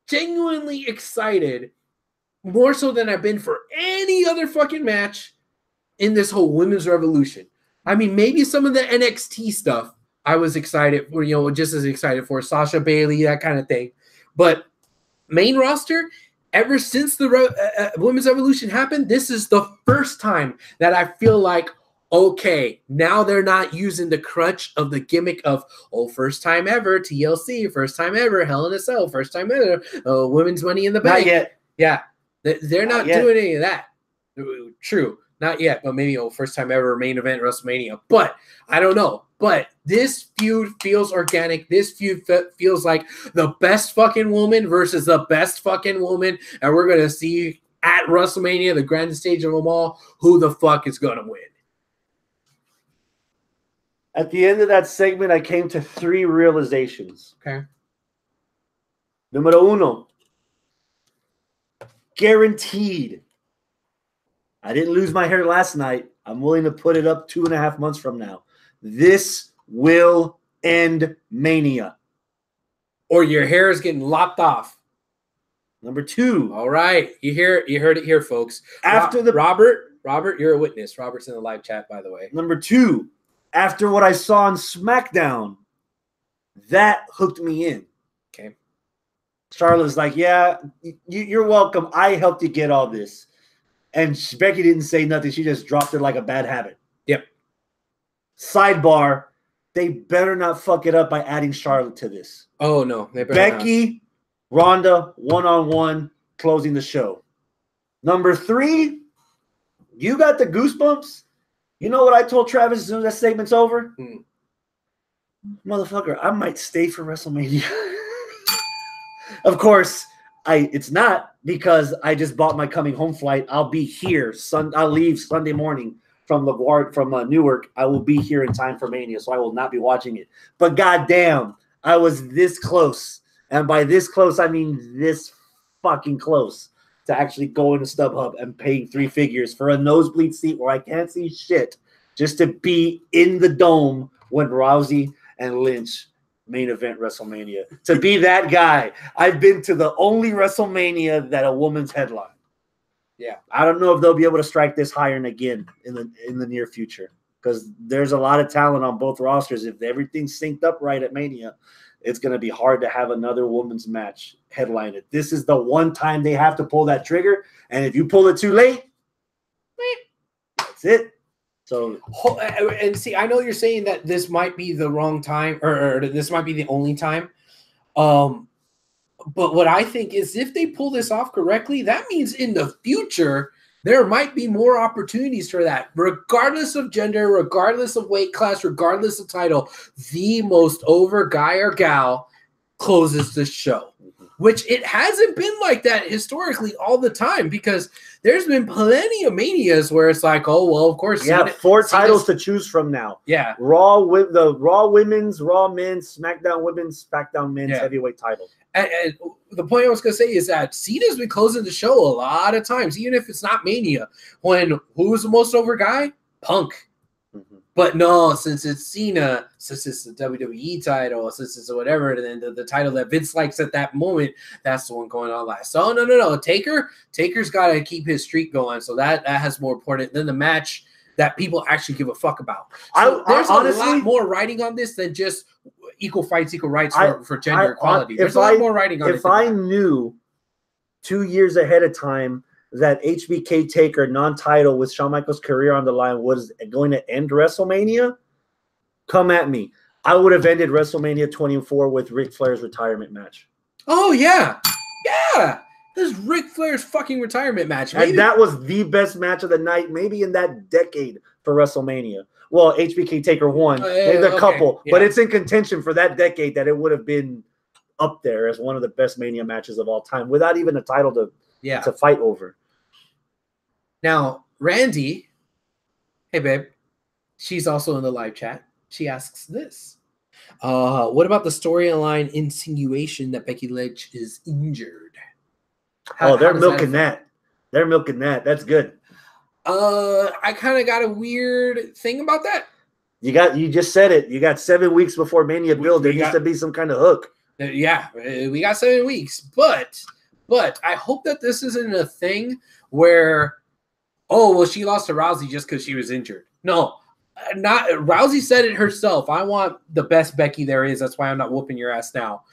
Genuinely excited, more so than I've been for any other fucking match in this whole women's revolution. I mean, maybe some of the NXT stuff I was excited for, you know, just as excited for Sasha Bailey, that kind of thing. But main roster, ever since the women's revolution happened, this is the first time that I feel like, okay, now they're not using the crutch of the gimmick of, oh, first time ever, TLC, first time ever, Hell in a Cell, first time ever, Women's Money in the Bank. Not yet. Yeah, they're not doing any of that. True, not yet, but maybe first time ever, main event, WrestleMania. But I don't know. But this feud feels organic. This feud feels like the best fucking woman versus the best fucking woman. And we're going to see at WrestleMania, the grandest stage of them all, who the fuck is going to win. At the end of that segment, I came to 3 realizations. Okay. Numero uno. Guaranteed. I didn't lose my hair last night. I'm willing to put it up 2.5 months from now. This will end Mania. Or your hair is getting lopped off. Number 2. All right. You heard it here, folks. After Robert, you're a witness. Robert's in the live chat, by the way. Number 2. After what I saw on SmackDown, that hooked me in. Okay. Charlotte's like, yeah, you're welcome. I helped you get all this. And Becky didn't say nothing. She just dropped it like a bad habit. Yep. Sidebar, they better not fuck it up by adding Charlotte to this. Oh, no. They better Becky, not. Ronda, one-on-one, closing the show. Number 3, you got the goosebumps. You know what I told Travis as soon as that segment's over? Motherfucker, I might stay for WrestleMania. Of course, it's not, because I just bought my coming home flight. I'll be here. I'll leave Sunday morning from LaGuardia, from Newark. I will be here in time for Mania, so I will not be watching it. But goddamn, I was this close. And by this close, I mean this fucking close to actually going to StubHub and paying 3 figures for a nosebleed seat where I can't see shit just to be in the dome when Rousey and Lynch main event WrestleMania. To be that guy. I've been to the only WrestleMania that a woman's headline. Yeah. I don't know if they'll be able to strike this higher again in the near future, because there's a lot of talent on both rosters. If everything's synced up right at Mania, it's going to be hard to have another women's match headline it. This is the one time they have to pull that trigger, and if you pull it too late, that's it. So, and see, I know you're saying that this might be the wrong time, or this might be the only time. But what I think is, if they pull this off correctly, that means in the future there might be more opportunities for that, regardless of gender, regardless of weight class, regardless of title. The most over guy or gal closes the show, which it hasn't been like that historically all the time, because there's been plenty of Manias where it's like, oh, well, of course. You have 4 titles to choose from now. Yeah. Raw women's, Raw men's, SmackDown women's, SmackDown men's heavyweight title. And the point I was going to say is that Cena's been closing the show a lot of times, even if it's not Mania. When who's the most over guy? Punk. But no, since it's Cena, since it's the WWE title, since it's whatever, then the title that Vince likes at that moment, that's the one going on last. So no. Taker's got to keep his streak going. So that has more important than the match that people actually give a fuck about. So there's honestly, a lot more writing on this than just equal fights, equal rights for gender equality. There's a lot more writing on it. If I knew 2 years ahead of time that HBK Taker non-title with Shawn Michaels' career on the line was going to end WrestleMania, come at me. I would have ended WrestleMania 24 with Ric Flair's retirement match. Oh, yeah. Yeah. This is Ric Flair's fucking retirement match. Maybe. And that was the best match of the night, maybe in that decade for WrestleMania. Well, HBK Taker won. A couple. Yeah. But it's in contention for that decade that it would have been up there as one of the best Mania matches of all time without even a title to fight over. Now, Randy, hey, babe, she's also in the live chat. She asks this. What about the storyline insinuation that Becky Lynch is injured? They're milking that. They're milking that. That's good. I kind of got a weird thing about that. You just said it. You got 7 weeks before Mania build. There needs to be some kind of hook. Yeah, we got 7 weeks. But I hope that this isn't a thing where, oh, well, she lost to Rousey just because she was injured. No, not Rousey said it herself. I want the best Becky there is. That's why I'm not whooping your ass now.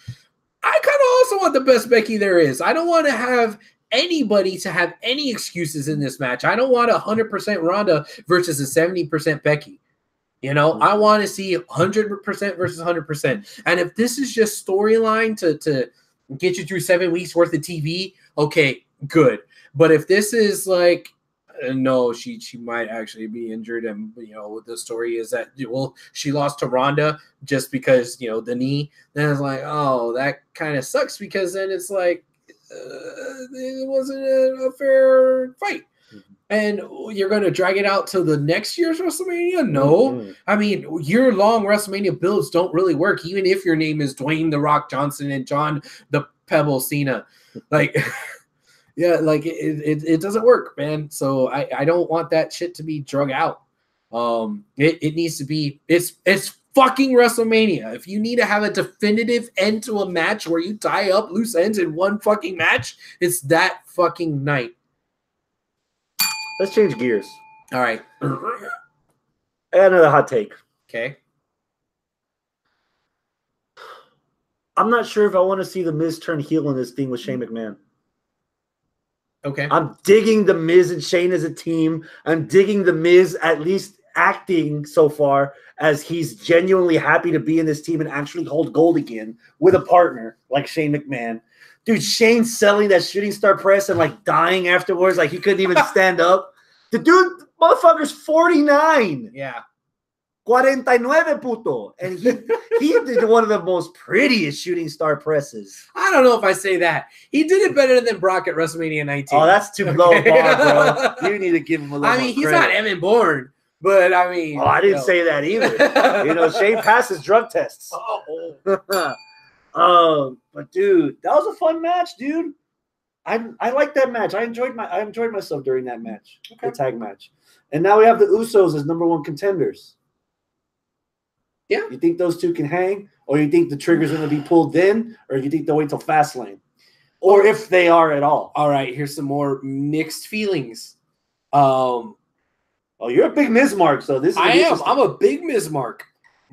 I kind of also want the best Becky there is. I don't want to have anybody to have any excuses in this match. I don't want 100% Ronda versus a 70% Becky. You know, I want to see 100% versus 100%. And if this is just storyline to get you through 7 weeks worth of TV, okay, good. But if this is like, no, she might actually be injured, and the story is that she lost to Ronda just because the knee. Then it's like, oh, that kind of sucks, because then it's like it wasn't a fair fight. And you're going to drag it out to the next year's WrestleMania? No. I mean, year-long WrestleMania builds don't really work, even if your name is Dwayne The Rock Johnson and John the Pebble Cena. Like, yeah, like it doesn't work, man. So I don't want that shit to be drug out. It needs to be, it's fucking WrestleMania. If you need to have a definitive end to a match where you tie up loose ends in one fucking match, it's that fucking night. Let's change gears. All right. I got another hot take. Okay. I'm not sure if I want to see The Miz turn heel in this thing with Shane McMahon. Okay. I'm digging The Miz and Shane as a team. I'm digging The Miz at least acting so far as he's genuinely happy to be in this team and actually hold gold again with a partner like Shane McMahon. Dude, Shane selling that shooting star press and like dying afterwards, like he couldn't even stand up. The dude, motherfucker's 49. Yeah. 49 puto. And he did one of the most prettiest shooting star presses. I don't know if I say that. He did it better than Brock at WrestleMania 19. Oh, that's too low bar, bro. You need to give him a little he's not Evan Bourne, but I mean. Oh, I didn't say that either. Shane passes drug tests. Oh. But dude, that was a fun match, dude. I like that match. I enjoyed myself during that match, the tag match. And now we have the Usos as #1 contenders. Yeah. You think those two can hang, or you think the trigger's going to be pulled then, or you think they'll wait till Fastlane, or if they are at all? All right, here's some more mixed feelings. Oh, you're a big Miz Mark, so this is I am. I'm a big Miz Mark,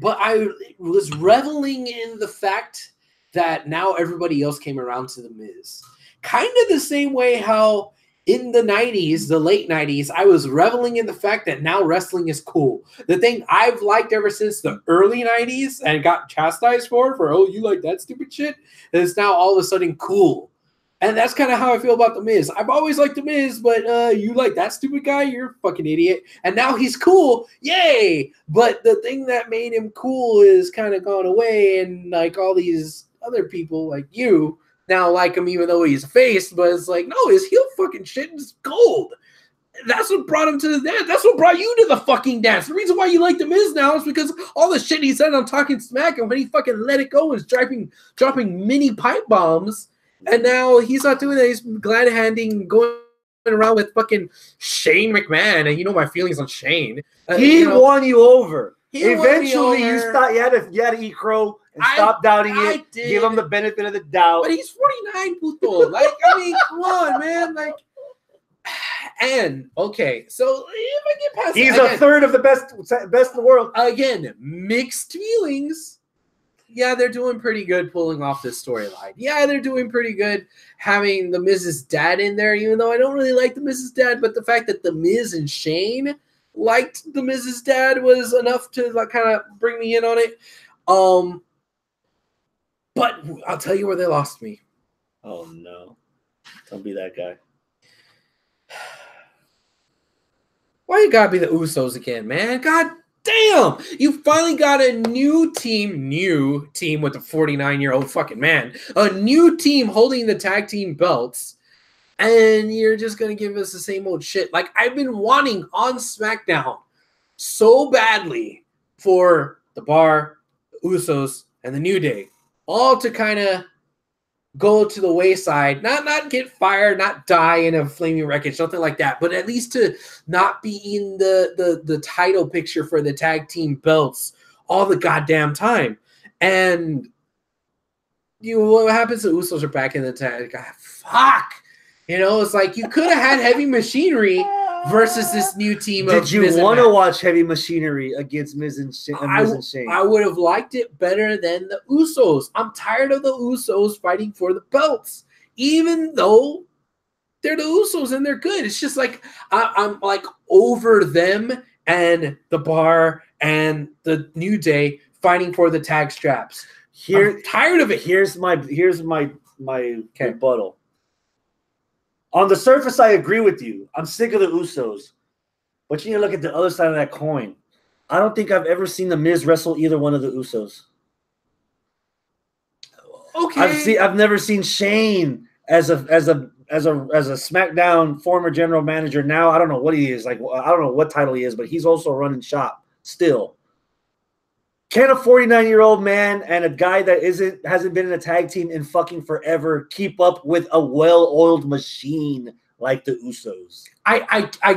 but I was reveling in the fact that now everybody else came around to the Miz. Kind of the same way how in the 90s, the late 90s, I was reveling in the fact that now wrestling is cool. The thing I've liked ever since the early 90s and got chastised for, oh, you like that stupid shit, is now all of a sudden cool. And that's kind of how I feel about The Miz. I've always liked The Miz, but you like that stupid guy? You're a fucking idiot. And now he's cool. Yay! But the thing that made him cool is kind of gone away, and like all these other people like you now like him even though he's a face, but it's like, no, his heel fucking shit is gold. That's what brought him to the dance. That's what brought you to the fucking dance. The reason why you like The Miz now is because all the shit he said on Talking Smack, and when he fucking let it go and was dropping mini pipe bombs, and now he's not doing that. He's glad-handing, going around with fucking Shane McMahon, and you know my feelings on Shane. He won you over. Eventually, you had to eat crow and stop doubting it. Give him the benefit of the doubt. But he's 49, puto. Like, I mean, come on, man. Like, and okay, so if I get past, he's a third of the best in the world. Again, mixed feelings. Yeah, they're doing pretty good pulling off this storyline. Yeah, they're doing pretty good having the Miz's dad in there, even though I don't really like the Miz's dad. But the fact that the Miz and Shane liked the Miz's dad was enough to like kind of bring me in on it. But I'll tell you where they lost me. Oh no. Don't be that guy. Why you gotta be the Usos again, man? God damn! You finally got a new team with a 49-year-old fucking man. A new team holding the tag team belts. And you're just going to give us the same old shit. Like, I've been wanting on SmackDown so badly for the Bar, the Usos, and the New Day all to kind of go to the wayside. Not get fired, not die in a flaming wreckage, nothing like that. But at least to not be in the title picture for the tag team belts all the goddamn time. And what happens? The Usos are back in the tag. God, fuck. You know, it's like you could have had Heavy Machinery versus this new team. Did you want to watch Heavy Machinery against Miz and Shane? I would have liked it better than the Usos. I'm tired of the Usos fighting for the belts, even though they're the Usos and they're good. It's just like I'm like over them and the Bar and the New Day fighting for the tag straps. I'm tired of it. Here's my rebuttal. On the surface, I agree with you. I'm sick of the Usos. But you need to look at the other side of that coin. I don't think I've ever seen The Miz wrestle either one of the Usos. Okay. I've never seen Shane as a SmackDown former general manager. Now I don't know what he is. Like, I don't know what title he is, but he's also running shop still. Can a 49-year-old man and a guy that hasn't been in a tag team in fucking forever keep up with a well-oiled machine like the Usos? I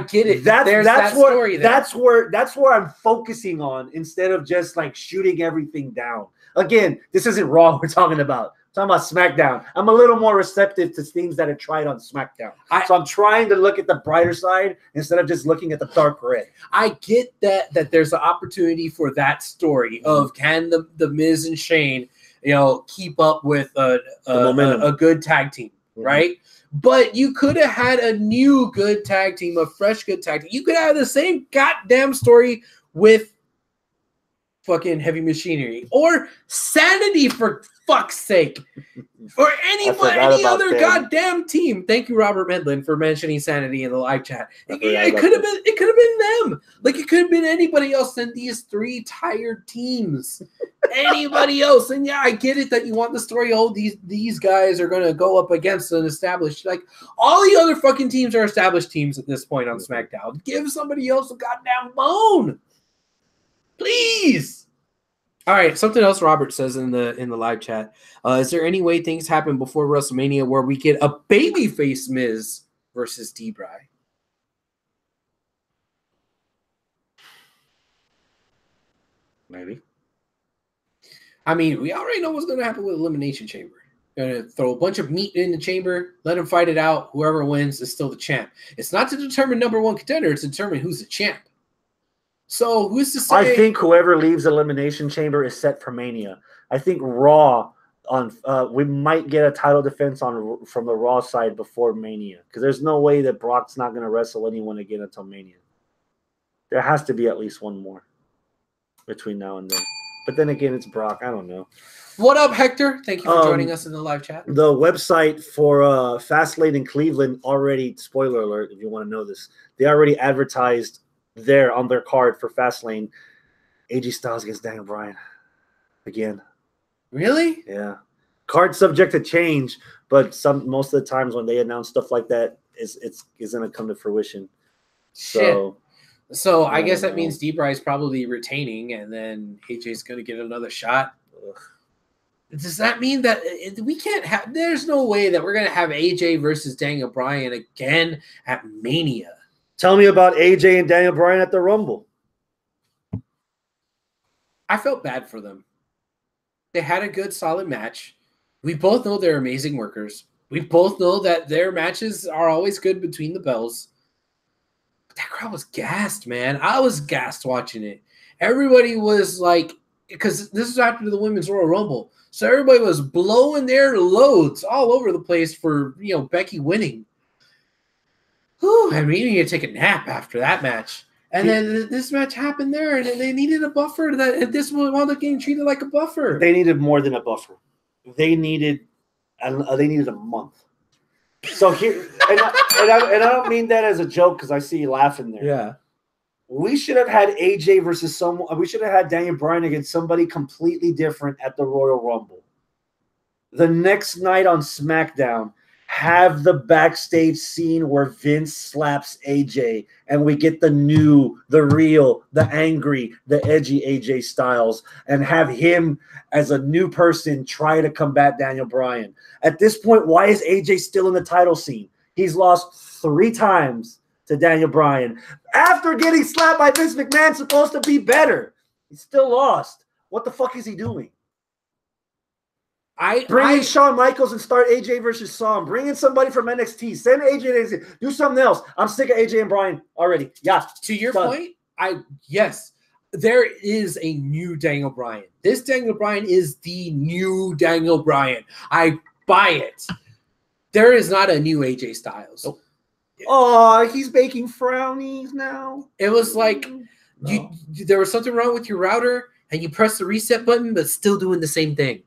get it. That's where I'm focusing on instead of just like shooting everything down. Again, this isn't Raw we're talking about. We're talking about SmackDown. I'm a little more receptive to things that are tried on SmackDown. So I'm trying to look at the brighter side instead of just looking at the dark red. I get that there's an opportunity for that story of can the Miz and Shane, keep up with a good tag team, right? But you could have had a new good tag team, a fresh good tag team. You could have the same goddamn story with fucking Heavy Machinery or Sanity, for fuck's sake, or any other goddamn team. Thank you, Robert Medlin, for mentioning Sanity in the live chat. It could have been them. Like, it could have been anybody else than these three tired teams. Anybody else. And yeah, I get it that you want the story. Oh, these guys are gonna go up against an established, like, all the other fucking teams are established teams at this point on SmackDown. Give somebody else a goddamn bone, please. All right, something else Robert says in the live chat. Is there any way things happen before WrestleMania where we get a babyface Miz versus D-Bry? Maybe. I mean, we already know what's going to happen with Elimination Chamber. Going to throw a bunch of meat in the chamber, let them fight it out. Whoever wins is still the champ. It's not to determine number one contender. It's to determine who's the champ. So who's to say? I think whoever leaves Elimination Chamber is set for Mania. I think Raw we might get a title defense from the Raw side before Mania because there's no way that Brock's not going to wrestle anyone again until Mania. There has to be at least one more between now and then. But then again, it's Brock. I don't know. What up, Hector? Thank you for joining us in the live chat. The website for Fastlane in Cleveland already, spoiler alert, if you want to know this, they already advertised there on their card for Fastlane, AJ Styles against Daniel Bryan again. Really? Yeah. Card subject to change, but most of the times when they announce stuff like that, it's going to come to fruition. So I guess that means D-Bry is probably retaining, and then AJ's going to get another shot. Ugh. Does that mean that we can't have? There's no way that we're going to have AJ versus Daniel Bryan again at Mania. Tell me about AJ and Daniel Bryan at the Rumble. I felt bad for them. They had a good, solid match. We both know they're amazing workers. We both know that their matches are always good between the bells. But that crowd was gassed, man. I was gassed watching it. Everybody was like, because this is after the Women's Royal Rumble. So everybody was blowing their loads all over the place for, Becky winning. Whew, and we needed to take a nap after that match. And then this match happened there, and they needed a buffer. This wound up getting treated like a buffer. They needed more than a buffer. They needed a month. So here, and I don't mean that as a joke because I see you laughing there. Yeah. We should have had AJ versus someone. We should have had Daniel Bryan against somebody completely different at the Royal Rumble. The next night on SmackDown, have the backstage scene where Vince slaps AJ and we get the new, the real, the angry, the edgy AJ Styles and have him as a new person try to combat Daniel Bryan. At this point, why is AJ still in the title scene? He's lost 3 times to Daniel Bryan. After getting slapped by Vince McMahon, supposed to be better. He's still lost. What the fuck is he doing? Bring in Shawn Michaels and start AJ versus Sam. Bring in somebody from NXT. Send AJ to do something else. I'm sick of AJ and Bryan already. Yeah. To your point, yes, there is a new Daniel Bryan. This Daniel Bryan is the new Daniel Bryan. I buy it. There is not a new AJ Styles. Nope. Oh, he's baking frownies now. It was like there was something wrong with your router, and you press the reset button, but still doing the same thing.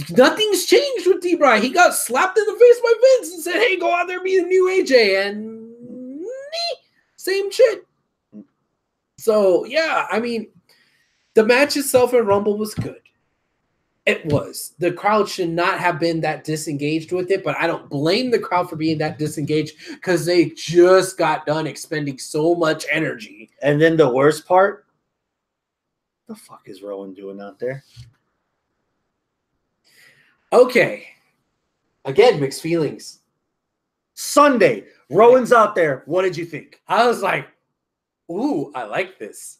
Nothing's changed with D-Bry. He got slapped in the face by Vince and said, hey, go out there and be the new AJ. And same shit. So, yeah, I mean, the match itself at Rumble was good. It was. The crowd should not have been that disengaged with it, but I don't blame the crowd for being that disengaged because they just got done expending so much energy. And then the worst part, the fuck is Rowan doing out there? Okay. Again, mixed feelings. Sunday, Rowan's out there. What did you think? I was like, ooh, I like this.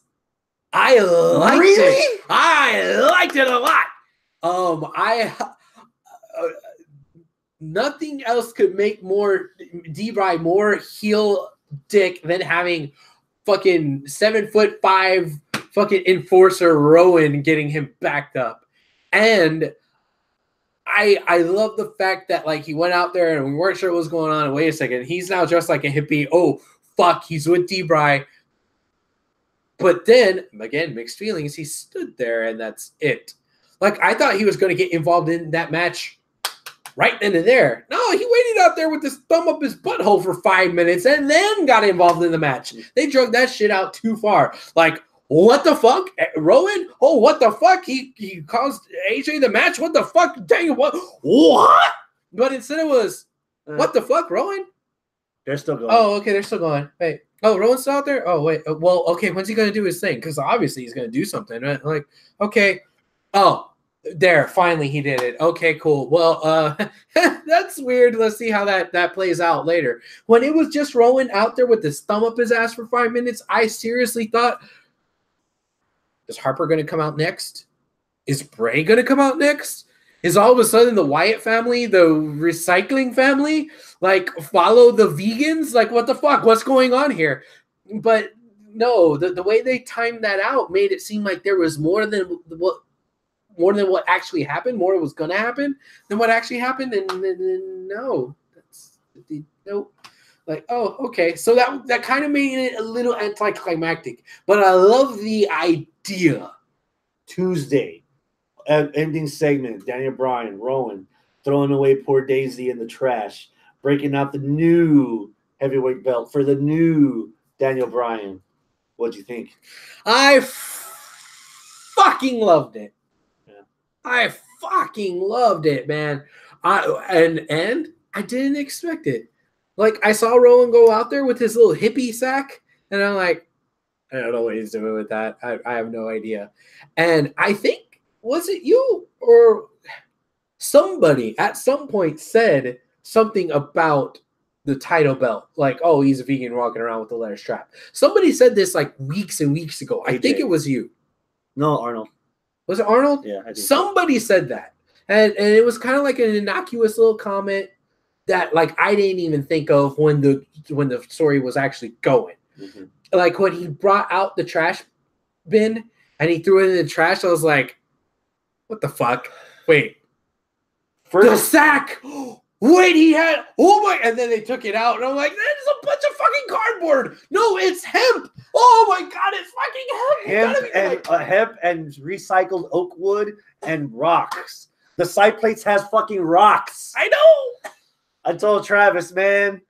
I liked it. I liked it a lot. Nothing else could make D-Bry more heel dick than having fucking 7'5" fucking enforcer Rowan getting him backed up. And I love the fact that like he went out there and we weren't sure what was going on. And wait a second, he's now dressed like a hippie. Oh fuck, he's with D-Bry. But then again, mixed feelings. He stood there and that's it. Like I thought he was going to get involved in that match right then and there. No, he waited out there with his thumb up his butthole for 5 minutes and then got involved in the match. They drug that shit out too far. Like, what the fuck? Rowan? Oh, what the fuck? He caused AJ the match? What the fuck? Dang, what? But instead it was, what the fuck, Rowan? They're still going. Oh, okay, they're still going. Wait. Oh, Rowan's still out there? Oh, wait. Well, okay, when's he going to do his thing? Because obviously he's going to do something, right? Like, okay. Oh, there. Finally, he did it. Okay, cool. Well, that's weird. Let's see how that plays out later. When it was just Rowan out there with his thumb up his ass for 5 minutes, I seriously thought, is Harper going to come out next? Is Bray going to come out next? Is all of a sudden the Wyatt family, the recycling family, like follow the vegans? Like, what the fuck? What's going on here? But no, the way they timed that out made it seem like there was more than what actually happened, more was going to happen than what actually happened. And no, nope. Like, oh, okay. So that kind of made it a little anticlimactic. But I love the idea. Tuesday. Ending segment, Daniel Bryan, Rowan, throwing away poor Daisy in the trash, breaking out the new heavyweight belt for the new Daniel Bryan. What'd you think? I fucking loved it. Yeah. I fucking loved it, man. And I didn't expect it. Like, I saw Rowan go out there with his little hippie sack, and I'm like, I don't know what he's doing with that. I have no idea. And I think, was it you or somebody at some point said something about the title belt? Like, oh, he's a vegan walking around with the leather strap. Somebody said this like weeks and weeks ago. I think it was you. No, Arnold. Was it Arnold? Yeah, I think somebody said that. And it was kind of like an innocuous little comment that like I didn't even think of when the story was actually going. Mm-hmm. Like when he brought out the trash bin and he threw it in the trash, I was like, what the fuck? Wait. The sack! Wait, he had... Oh my... And then they took it out, and I'm like, that is a bunch of fucking cardboard! No, it's hemp! Oh my god, it's fucking hemp! Hemp and recycled oak wood and rocks. The side plates has fucking rocks. I know! I told Travis, man,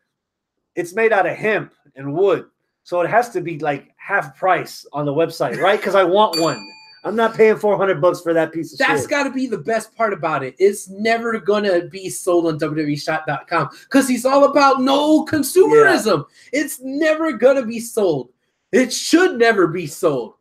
it's made out of hemp and wood. So it has to be like half price on the website, right? Because I want one. I'm not paying $400 for that piece of shit. That's got to be the best part about it. It's never going to be sold on WWEshop.com because he's all about no consumerism. Yeah. It's never going to be sold. It should never be sold.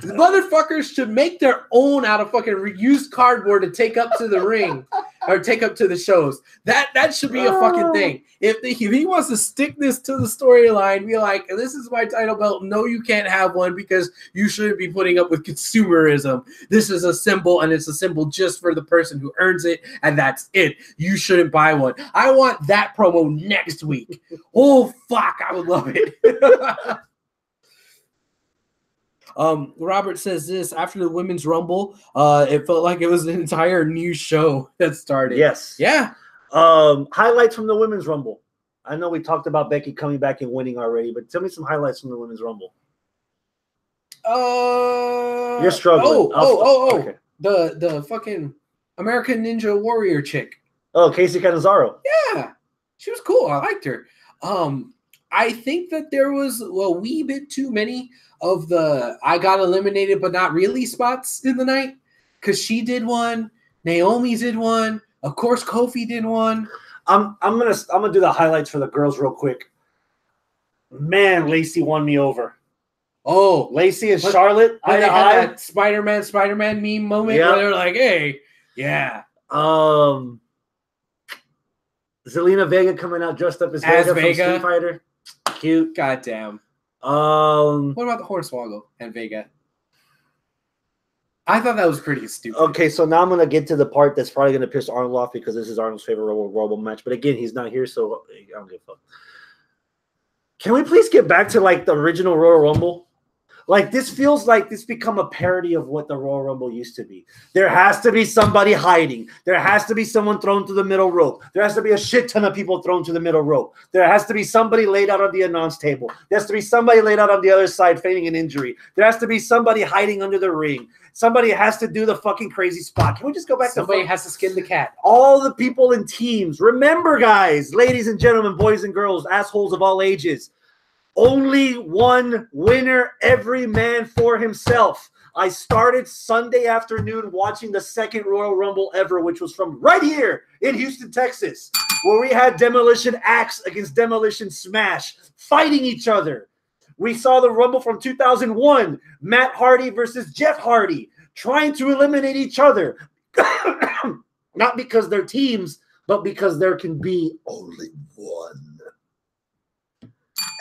The motherfuckers should make their own out of fucking reused cardboard to take up to the ring or take up to the shows. That should be a fucking thing. If he wants to stick this to the storyline, be like, this is my title belt. No, you can't have one because you shouldn't be putting up with consumerism. This is a symbol, and it's a symbol just for the person who earns it, and that's it. You shouldn't buy one. I want that promo next week. Oh, fuck. I would love it. Robert says this after the Women's Rumble, it felt like it was an entire new show that started. Yes. Yeah. Highlights from the Women's Rumble. I know we talked about Becky coming back and winning already, but tell me some highlights from the Women's Rumble. You're struggling. Okay. The fucking American Ninja Warrior chick. Oh, Casey Catanzaro. Yeah. She was cool. I liked her. I think that there was a wee bit too many of the I got eliminated but not really spots in the night because she did one, Naomi did one, of course Kofi did one. I'm gonna do the highlights for the girls real quick. Man, Lacey won me over. Oh, Lacey and Charlotte. When they had that Spider-Man meme moment where they're like, hey, yeah. Zelina Vega coming out dressed up as Vega from Street Fighter. Cute. Goddamn. What about the Hornswoggle and Vega? I thought that was pretty stupid. Okay, so now I'm going to get to the part that's probably going to piss Arnold off because this is Arnold's favorite Royal Rumble match. But again, he's not here, so I don't give a fuck. Can we please get back to like the original Royal Rumble? Like, this feels like this become a parody of what the Royal Rumble used to be. There has to be somebody hiding. There has to be someone thrown to the middle rope. There has to be a shit ton of people thrown to the middle rope. There has to be somebody laid out on the announce table. There has to be somebody laid out on the other side feigning an injury. There has to be somebody hiding under the ring. Somebody has to do the fucking crazy spot. Can we just go back somebody has to skin the cat. All the people in teams. Remember, guys, ladies and gentlemen, boys and girls, assholes of all ages. Only one winner, every man for himself. I started Sunday afternoon watching the second Royal Rumble ever, which was from right here in Houston, Texas, where we had Demolition Axe against Demolition Smash fighting each other. We saw the Rumble from 2001, Matt Hardy versus Jeff Hardy, trying to eliminate each other. Not because they're teams, but because there can be only one.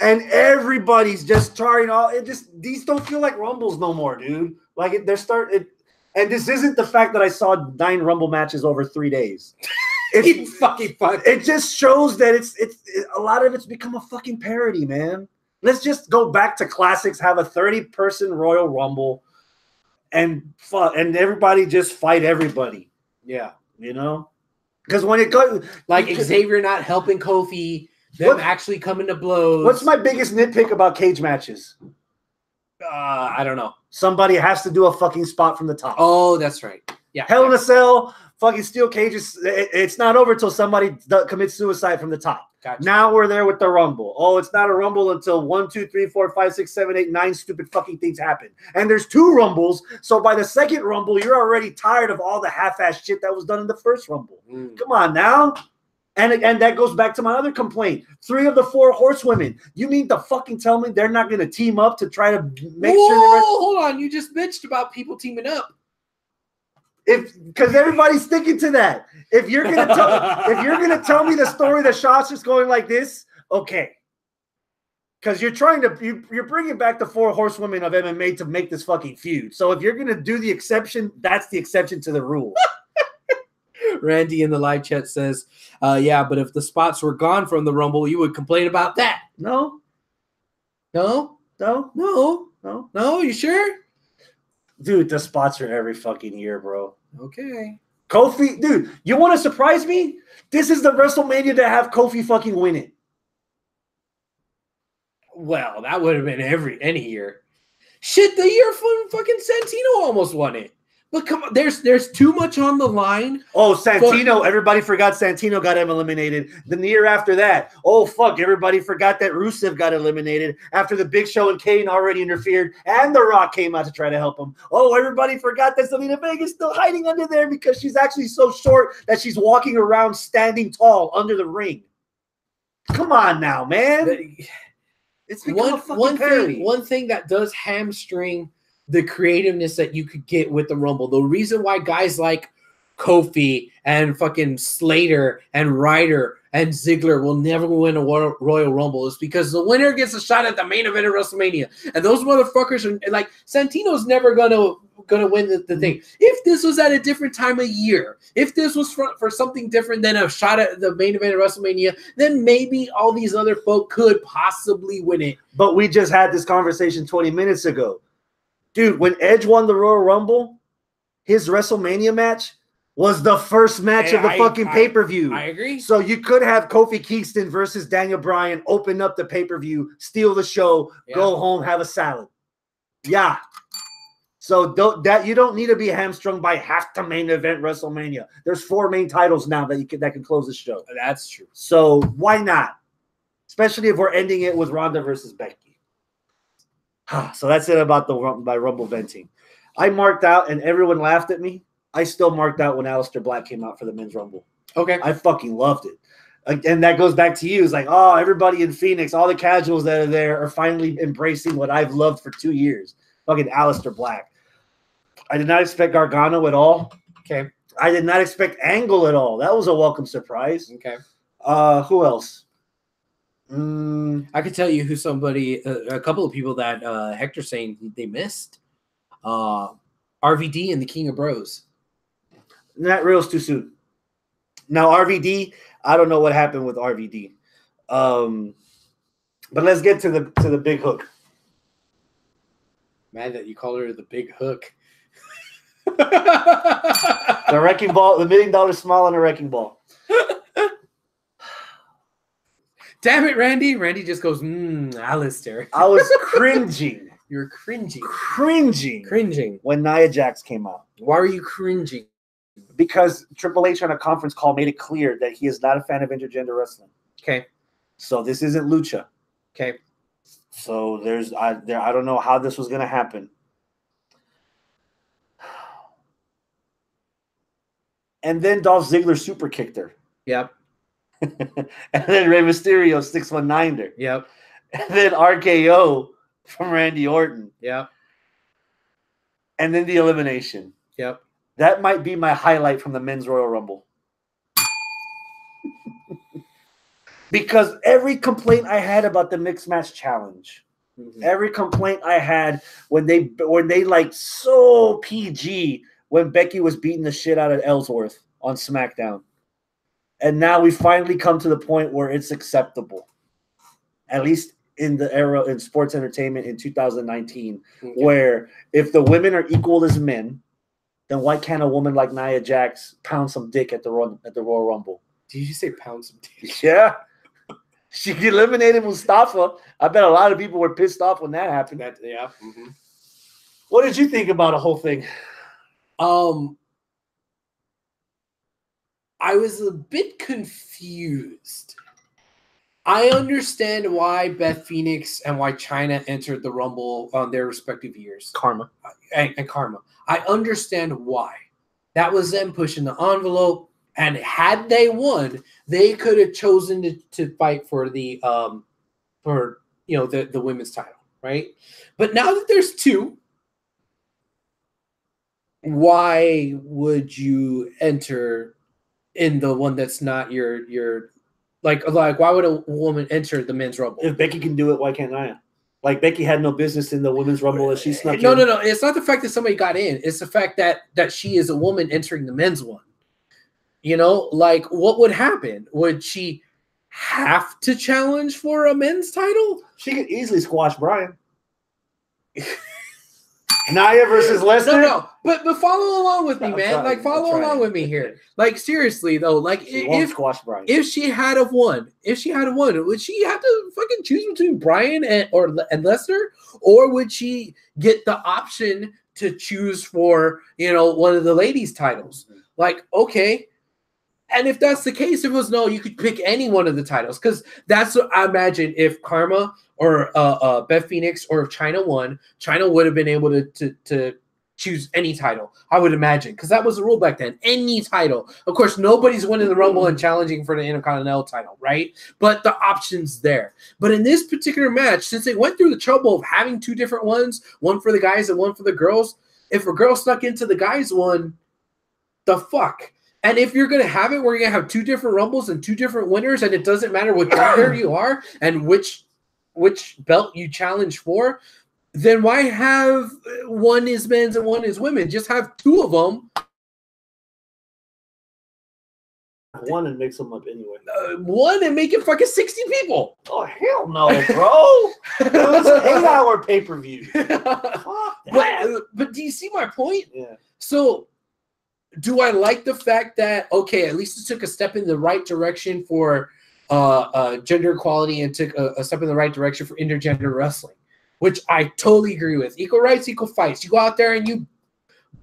And everybody's just trying all it just these don't feel like Rumbles no more, dude. Like they're starting and this isn't the fact that I saw 9 Rumble matches over 3 days. It's fucking fun. It just shows that it's a lot of it's become a fucking parody, man. Let's just go back to classics, have a 30-person Royal Rumble and everybody just fight everybody. Yeah. You know? Because when it goes like Xavier not helping Kofi, them actually coming to blows. What's my biggest nitpick about cage matches? I don't know. Somebody has to do a fucking spot from the top. Oh, that's right. Yeah. Hell in a Cell, fucking steel cages. It's not over till somebody commits suicide from the top. Gotcha. Now we're there with the Rumble. Oh, it's not a Rumble until 1, 2, 3, 4, 5, 6, 7, 8, 9 stupid fucking things happen. And there's 2 Rumbles. So by the second Rumble, you're already tired of all the half-ass shit that was done in the first Rumble. Come on now. And that goes back to my other complaint. 3 of the 4 horsewomen. You mean to fucking tell me they're not going to team up to try to make sure? Hold on. You just bitched about people teaming up. Because everybody's sticking to that. If you're gonna tell me the story that Shaw's just going like this, okay. Because you're bringing back the 4 horsewomen of MMA to make this fucking feud. So if you're gonna do the exception, that's the exception to the rule. Randy in the live chat says, yeah, but if the spots were gone from the Rumble, you would complain about that. No, you sure? Dude, the spots are every fucking year, bro. Okay. Kofi, dude, you want to surprise me? This is the WrestleMania to have Kofi fucking win it. Well, that would have been any year. Shit, the year from fucking Santino almost won it. But come on, there's too much on the line. Oh, Santino. Everybody forgot Santino got him eliminated. Then the year after that, oh, fuck. Everybody forgot that Rusev got eliminated after the Big Show and Kane already interfered and The Rock came out to try to help him. Oh, everybody forgot that Zelina Vega's still hiding under there because she's actually so short that she's walking around standing tall under the ring. Come on now, man. It's become a fucking parody. One thing that does hamstring the creativeness that you could get with the Rumble. The reason why guys like Kofi and fucking Slater and Ryder and Ziggler will never win a Royal Rumble is because the winner gets a shot at the main event of WrestleMania. And those motherfuckers are like, Santino's never gonna win the thing. If this was at a different time of year, if this was for something different than a shot at the main event of WrestleMania, then maybe all these other folk could possibly win it. But we just had this conversation 20 minutes ago. Dude, when Edge won the Royal Rumble, his WrestleMania match was the first match of the fucking pay-per-view. I agree. So you could have Kofi Kingston versus Daniel Bryan open up the pay-per-view, steal the show, go home, have a salad. Yeah. So you don't need to be hamstrung by half the main event WrestleMania. There's 4 main titles now that can close the show. That's true. So why not? Especially if we're ending it with Ronda versus Becky. So that's it about my Rumble venting. I marked out and everyone laughed at me. I still marked out when Aleister Black came out for the men's Rumble. Okay. I fucking loved it. And that goes back to you. It's like, oh, everybody in Phoenix, all the casuals that are there are finally embracing what I've loved for 2 years. Fucking Aleister Black. I did not expect Gargano at all. Okay. I did not expect Angle at all. That was a welcome surprise. Okay. Who else? I could tell you who a couple of people that Hector's saying they missed. RVD and the King of Bros. That reel's too soon. Now RVD, I don't know what happened with RVD. But let's get to the big hook. Mad that you call her the big hook. The wrecking ball, the $1 million smile on a wrecking ball. Damn it, Randy. Randy just goes, Aleister. I was cringing. You were cringing. Cringing when Nia Jax came out. Why are you cringing? Because Triple H on a conference call made it clear that he is not a fan of intergender wrestling. Okay. So this isn't lucha. Okay. So I don't know how this was going to happen. And then Dolph Ziggler super kicked her. Yep. And then Rey Mysterio 619'd her. Yep. And then RKO from Randy Orton. Yep. And then the elimination. Yep. That might be my highlight from the Men's Royal Rumble. Because every complaint I had about the Mixed Match Challenge, every complaint I had when they like so PG when Becky was beating the shit out of Ellsworth on SmackDown. And now we finally come to the point where it's acceptable. At least in the era in sports entertainment in 2019, where if the women are equal as men, then why can't a woman like Nia Jax pound some dick at the Royal Rumble? Did you say pound some dick? Yeah. She eliminated Mustafa. I bet a lot of people were pissed off when that happened. Yeah. What did you think about the whole thing? I was a bit confused. I understand why Beth Phoenix and why Chyna entered the Rumble on their respective years. Karma. And Karma. I understand why. That was them pushing the envelope. And had they won, they could have chosen to fight for the the women's title, right? But now that there's two, why would you enter in the one that's not your like why would a woman enter the men's rumble? If Becky can do it, why can't Nia? Like Becky had no business in the women's rumble and she snuck in. No. It's not the fact that somebody got in. It's the fact that she is a woman entering the men's one. You know, like what would happen? Would she have to challenge for a men's title? She could easily squash Bryan. Nia versus Lesnar? No. But follow along with me, man. Like follow along with me here. Like seriously though, like if she had have won, would she have to fucking choose between Bryan and Lesnar, or would she get the option to choose for one of the ladies' titles? Like okay. And if that's the case, if it was no, you could pick any one of the titles, because that's what I imagine if Karma or Beth Phoenix or if Chyna won, Chyna would have been able to choose any title. I would imagine, because that was the rule back then. Any title. Of course, nobody's winning the Rumble and challenging for the Intercontinental title, right? But the option's there. But in this particular match, since they went through the trouble of having two different ones, one for the guys and one for the girls, if a girl snuck into the guys one, the fuck? And if you're going to have it where you're going to have two different Rumbles and two different winners, and it doesn't matter what gender you are and which belt you challenge for, then why have one is men's and one is women? Just have two of them. One and mix them up anyway. One and make it fucking 60 people. Oh, hell no, bro. It was an 8-hour pay-per-view. But do you see my point? Yeah. So do I like the fact that, okay, at least it took a step in the right direction for gender equality and took a step in the right direction for intergender wrestling, which I totally agree with. Equal rights, equal fights. You go out there and you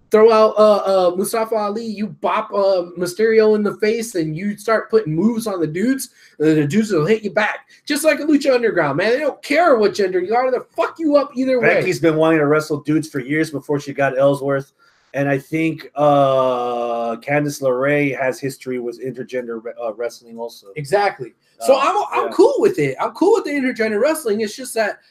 throw out Mustafa Ali, you bop Mysterio in the face, and you start putting moves on the dudes will hit you back. Just like a Lucha Underground, man. They don't care what gender you are. They'll fuck you up either way. Becky's been wanting to wrestle dudes for years before she got Ellsworth. And I think Candice LeRae has history with intergender wrestling also. Exactly. So I'm cool with it. I'm cool with the intergender wrestling. It's just that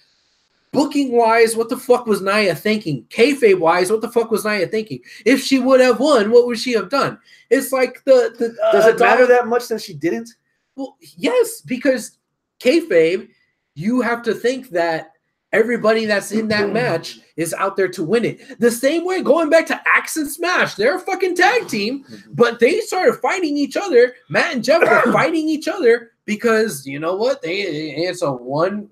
booking-wise, what the fuck was Nia thinking? Kayfabe-wise, what the fuck was Nia thinking? If she would have won, what would she have done? It's like does it matter that much that she didn't? Well, yes, because kayfabe, you have to think that everybody that's in that match is out there to win it. The same way, going back to Axe and Smash, they're a fucking tag team, but they started fighting each other. Matt and Jeff were fighting each other because, you know what? It's a one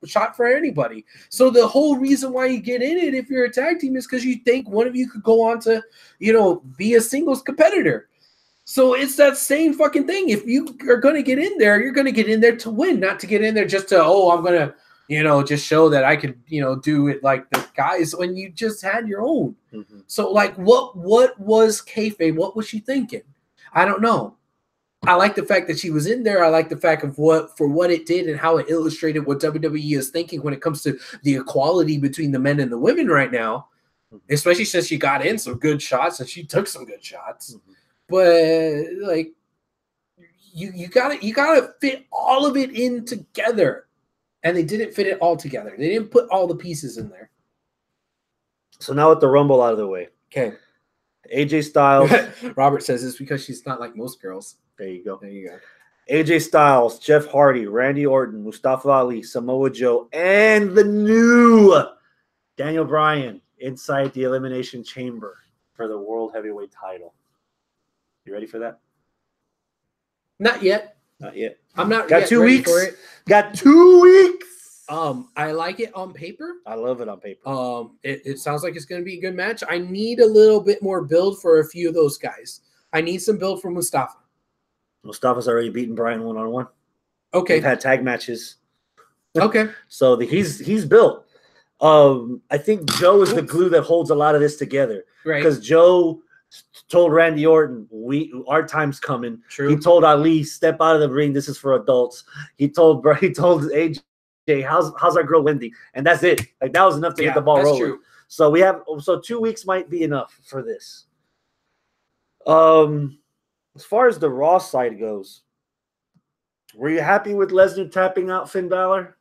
shot for anybody. So the whole reason why you get in it if you're a tag team is because you think one of you could go on to, be a singles competitor. So it's that same fucking thing. If you are going to get in there, you're going to get in there to win, not to get in there just to, I'm going to, just show that I could, do it like the guys when you just had your own. Mm-hmm. So like, what was kayfabe? What was she thinking? I don't know. I like the fact that she was in there. I like the fact of what it did and how it illustrated what WWE is thinking when it comes to the equality between the men and the women right now. especially since she got in some good shots and she took some good shots. But like, you gotta fit all of it in together, and they didn't fit it all together. They didn't put all the pieces in there. So now with the Rumble out of the way, Okay. AJ Styles. Robert says it's because she's not like most girls. There you go. There you go. AJ Styles, Jeff Hardy, Randy Orton, Mustafa Ali, Samoa Joe, and the new Daniel Bryan inside the Elimination Chamber for the World Heavyweight title. You ready for that? Not yet. Not yet. I'm not Got yet 2 ready weeks. for it. Got 2 weeks. I like it on paper. I love it on paper. It sounds like it's going to be a good match. I need a little bit more build for a few of those guys. I need some build from Mustafa. Mustafa's already beaten Bryan one-on-one. Okay. They've had tag matches. Okay. So he's built. I think Joe is the glue that holds a lot of this together. Right. Because Joe told Randy Orton, our time's coming. True. He told Ali, step out of the ring. This is for adults. He told AJ, how's our girl Wendy? And that's it. Like that was enough to get the ball rolling. True. So 2 weeks might be enough for this. As far as the Raw side goes, were you happy with Lesnar tapping out Finn Balor?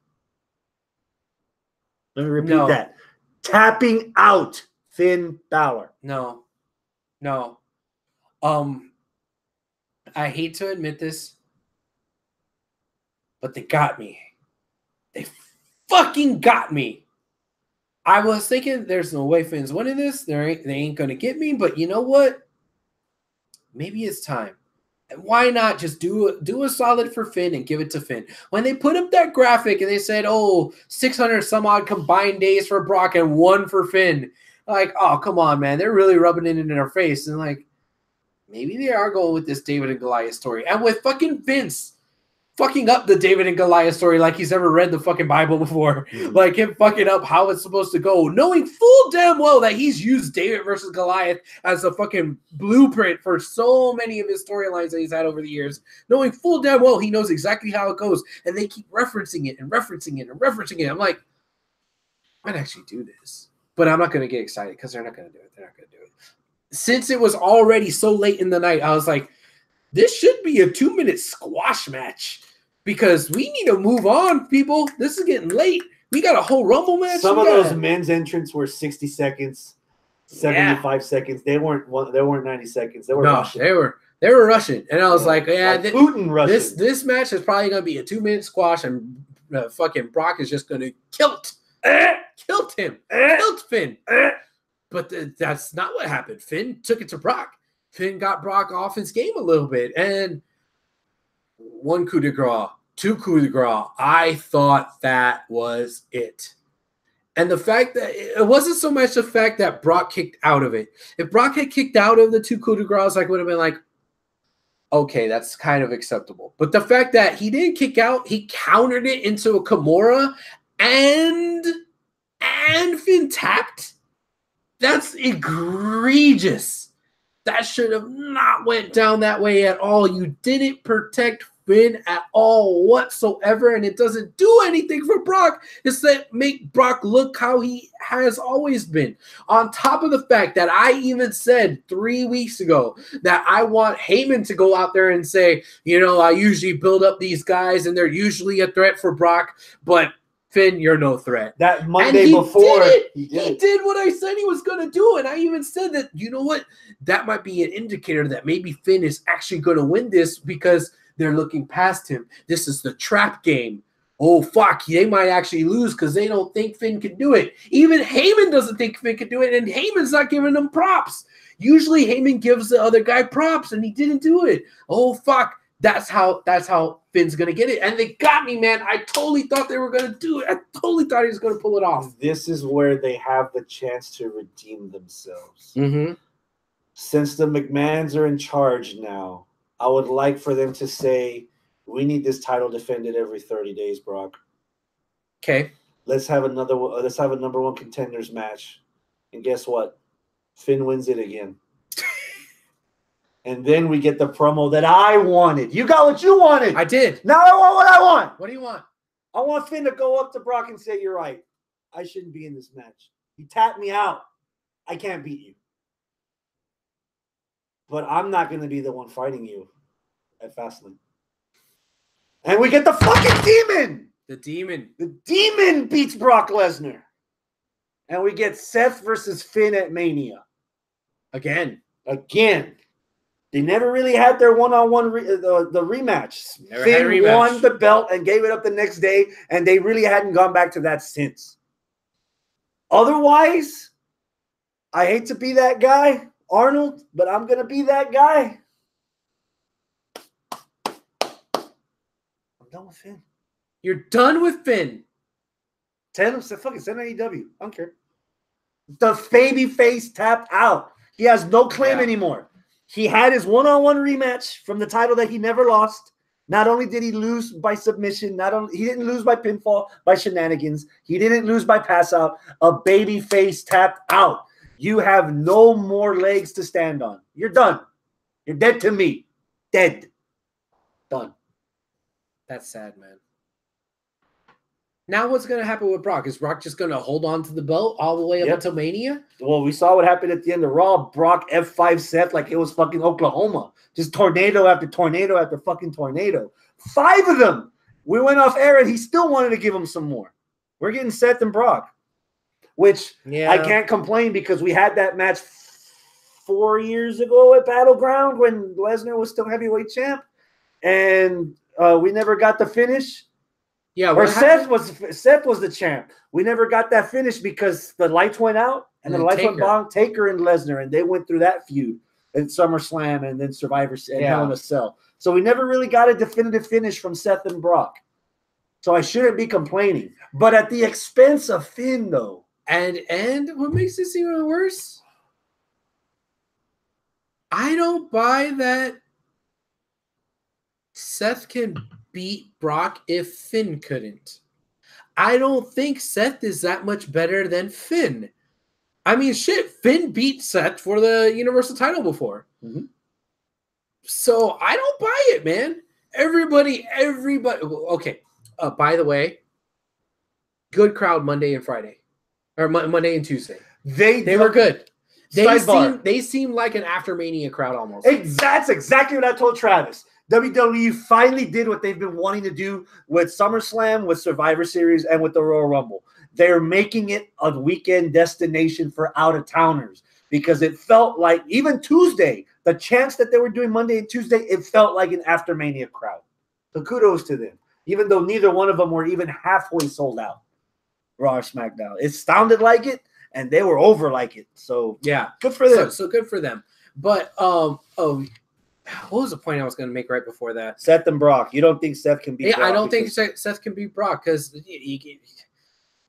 Let me repeat that. Tapping out Finn Balor. No. I hate to admit this, but they got me. They fucking got me. I was thinking there's no way Finn's winning this. They ain't gonna get me, but you know what? Maybe it's time. And why not just do a solid for Finn and give it to Finn? When they put up that graphic and they said, 600 some odd combined days for Brock and 1 for Finn. Like, oh, come on, man. They're really rubbing it in their face. And like, maybe they are going with this David and Goliath story. And with fucking Vince fucking up the David and Goliath story like he's never read the fucking Bible before. Like him fucking up how it's supposed to go, knowing full damn well that he's used David versus Goliath as a fucking blueprint for so many of his storylines that he's had over the years, knowing full damn well he knows exactly how it goes, and they keep referencing it and referencing it and referencing it. I'm like, I might actually do this, but I'm not going to get excited because they're not going to do it. They're not going to do it. Since it was already so late in the night, I was like, this should be a 2-minute squash match because we need to move on, people. This is getting late. We got a whole Rumble match. Some of those men's entrants were 60 seconds, 75 seconds. They weren't 90 seconds. They were rushing. They were rushing. And I was like, Putin rushing. This match is probably going to be a 2-minute squash, and fucking Brock is just going to kilt him. Kilt Finn. But that's not what happened. Finn took it to Brock. Finn got Brock off his game a little bit. And 1 coup de grace, 2 coup de grace. I thought that was it. And the fact that it wasn't so much the fact that Brock kicked out of it. If Brock had kicked out of the 2 coup de grace, I would have been like, okay, that's kind of acceptable. But the fact that he didn't kick out, he countered it into a Kimura and Finn tapped, that's egregious. That should have not went down that way at all. You didn't protect Finn at all whatsoever, and it doesn't do anything for Brock. It's that make Brock look how he has always been. On top of the fact that I even said 3 weeks ago that I want Heyman to go out there and say, I usually build up these guys, and they're usually a threat for Brock, but Finn, you're no threat. That Monday before, he did what I said he was going to do. And I even said that, you know what? That might be an indicator that maybe Finn is actually going to win this because they're looking past him. This is the trap game. Oh, fuck. They might actually lose because they don't think Finn can do it. Even Heyman doesn't think Finn can do it, and Heyman's not giving them props. Usually Heyman gives the other guy props, and he didn't do it. Oh, fuck. That's how Finn's going to get it. And they got me, man. I totally thought they were going to do it. I totally thought he was going to pull it off. This is where they have the chance to redeem themselves. Mm-hmm. Since the McMahons are in charge now, I would like for them to say, we need this title defended every 30 days, Brock. Okay. Let's have a number 1 contenders match. And guess what? Finn wins it again. And then we get the promo that I wanted. You got what you wanted. I did. Now I want what I want. What do you want? I want Finn to go up to Brock and say, you're right. I shouldn't be in this match. He tapped me out. I can't beat you. But I'm not going to be the one fighting you at Fastlane. And we get the fucking Demon. The Demon. The Demon beats Brock Lesnar. And we get Seth versus Finn at Mania. Again. They never really had their one-on-one the rematch. Never had a Finn rematch. won the belt and gave it up the next day, and they really hadn't gone back to that since. Otherwise, I hate to be that guy, Arnold, but I'm going to be that guy. I'm done with Finn. You're done with Finn. Send AEW. I don't care. The babyface tapped out. He has no claim anymore. He had his one-on-one rematch from the title that he never lost. Not only did he lose by submission, he didn't lose by pinfall, by shenanigans. He didn't lose by pass out. A babyface tapped out. You have no more legs to stand on. You're done. You're dead to me. Dead. Done. That's sad, man. Now what's going to happen with Brock? Is Brock just going to hold on to the belt all the way up until Mania? Well, we saw what happened at the end of Raw. Brock F5 Seth like it was fucking Oklahoma. Just tornado after tornado after fucking tornado. 5 of them. We went off air and he still wanted to give him some more. We're getting Seth and Brock, which I can't complain because we had that match 4 years ago at Battleground when Lesnar was still heavyweight champ, and we never got the finish. Yeah, or Seth was the champ. We never got that finish because the lights went out and the lights went on Taker and Lesnar, and they went through that feud at SummerSlam and then Survivor and Hell in a Cell. So we never really got a definitive finish from Seth and Brock. So I shouldn't be complaining, but at the expense of Finn, though. And what makes this even worse? I don't buy that Seth can beat Brock if Finn couldn't. I don't think Seth is that much better than Finn. I mean, shit, Finn beat Seth for the Universal title before. Mm-hmm. So I don't buy it, man. Everybody. Okay. By the way, good crowd Monday and Friday. Or Monday and Tuesday. They were good. They seem like an after Mania crowd almost. That's exactly what I told Travis. WWE finally did what they've been wanting to do with SummerSlam, with Survivor Series, and with the Royal Rumble. They're making it a weekend destination for out-of-towners because it felt like, even Tuesday, the chance that they were doing Monday and Tuesday, it felt like an after Mania crowd. So kudos to them, even though neither one of them were even halfway sold out. Raw or SmackDown. It sounded like it, and they were over like it. So, yeah, good for them. So good for them. But, what was the point I was going to make right before that? Seth and Brock. You don't think Seth can beat Brock? I don't think Seth can beat Brock because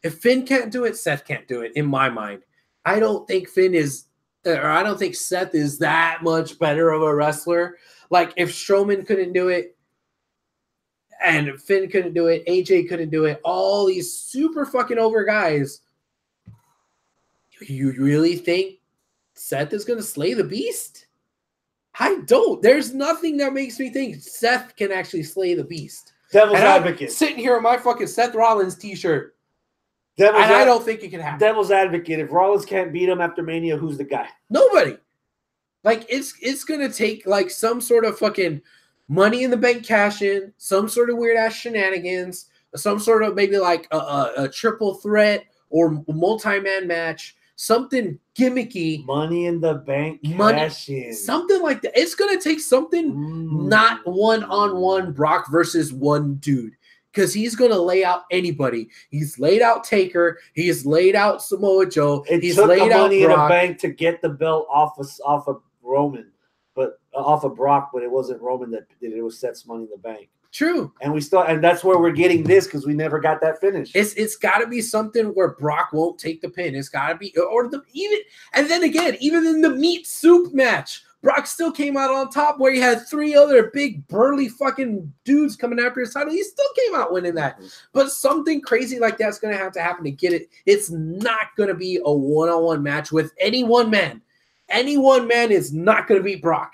if Finn can't do it, Seth can't do it, in my mind. I don't think I don't think Seth is that much better of a wrestler. Like, if Strowman couldn't do it, and Finn couldn't do it, AJ couldn't do it, all these super fucking over guys, you really think Seth is going to slay the beast? I don't. There's nothing that makes me think Seth can actually slay the beast. Devil's advocate. I'm sitting here with my fucking Seth Rollins t-shirt. I don't think it can happen. Devil's advocate. If Rollins can't beat him after Mania, who's the guy? Nobody. Like, it's going to take like some sort of fucking Money in the Bank cash in, some sort of weird ass shenanigans, some sort of maybe like a triple threat or multi-man match. Something gimmicky. Money in the Bank cash in. Something like that. It's going to take something not one-on-one Brock versus one dude. Because he's going to lay out anybody. He's laid out Taker. He's laid out Samoa Joe. He's laid out Money Brock. in the Bank to get the belt off of Roman. But off of Brock, but it wasn't Roman that did it. It was Seth's Money in the Bank. True. And that's where we're getting this because we never got that finish. It's got to be something where Brock won't take the pin. It's got to be, and then again, even in the meat soup match, Brock still came out on top where he had 3 other big burly fucking dudes coming after his title. He still came out winning that. But something crazy like that's going to happen to get it. It's not going to be a one-on-one match with any one man. Any one man is not going to beat Brock.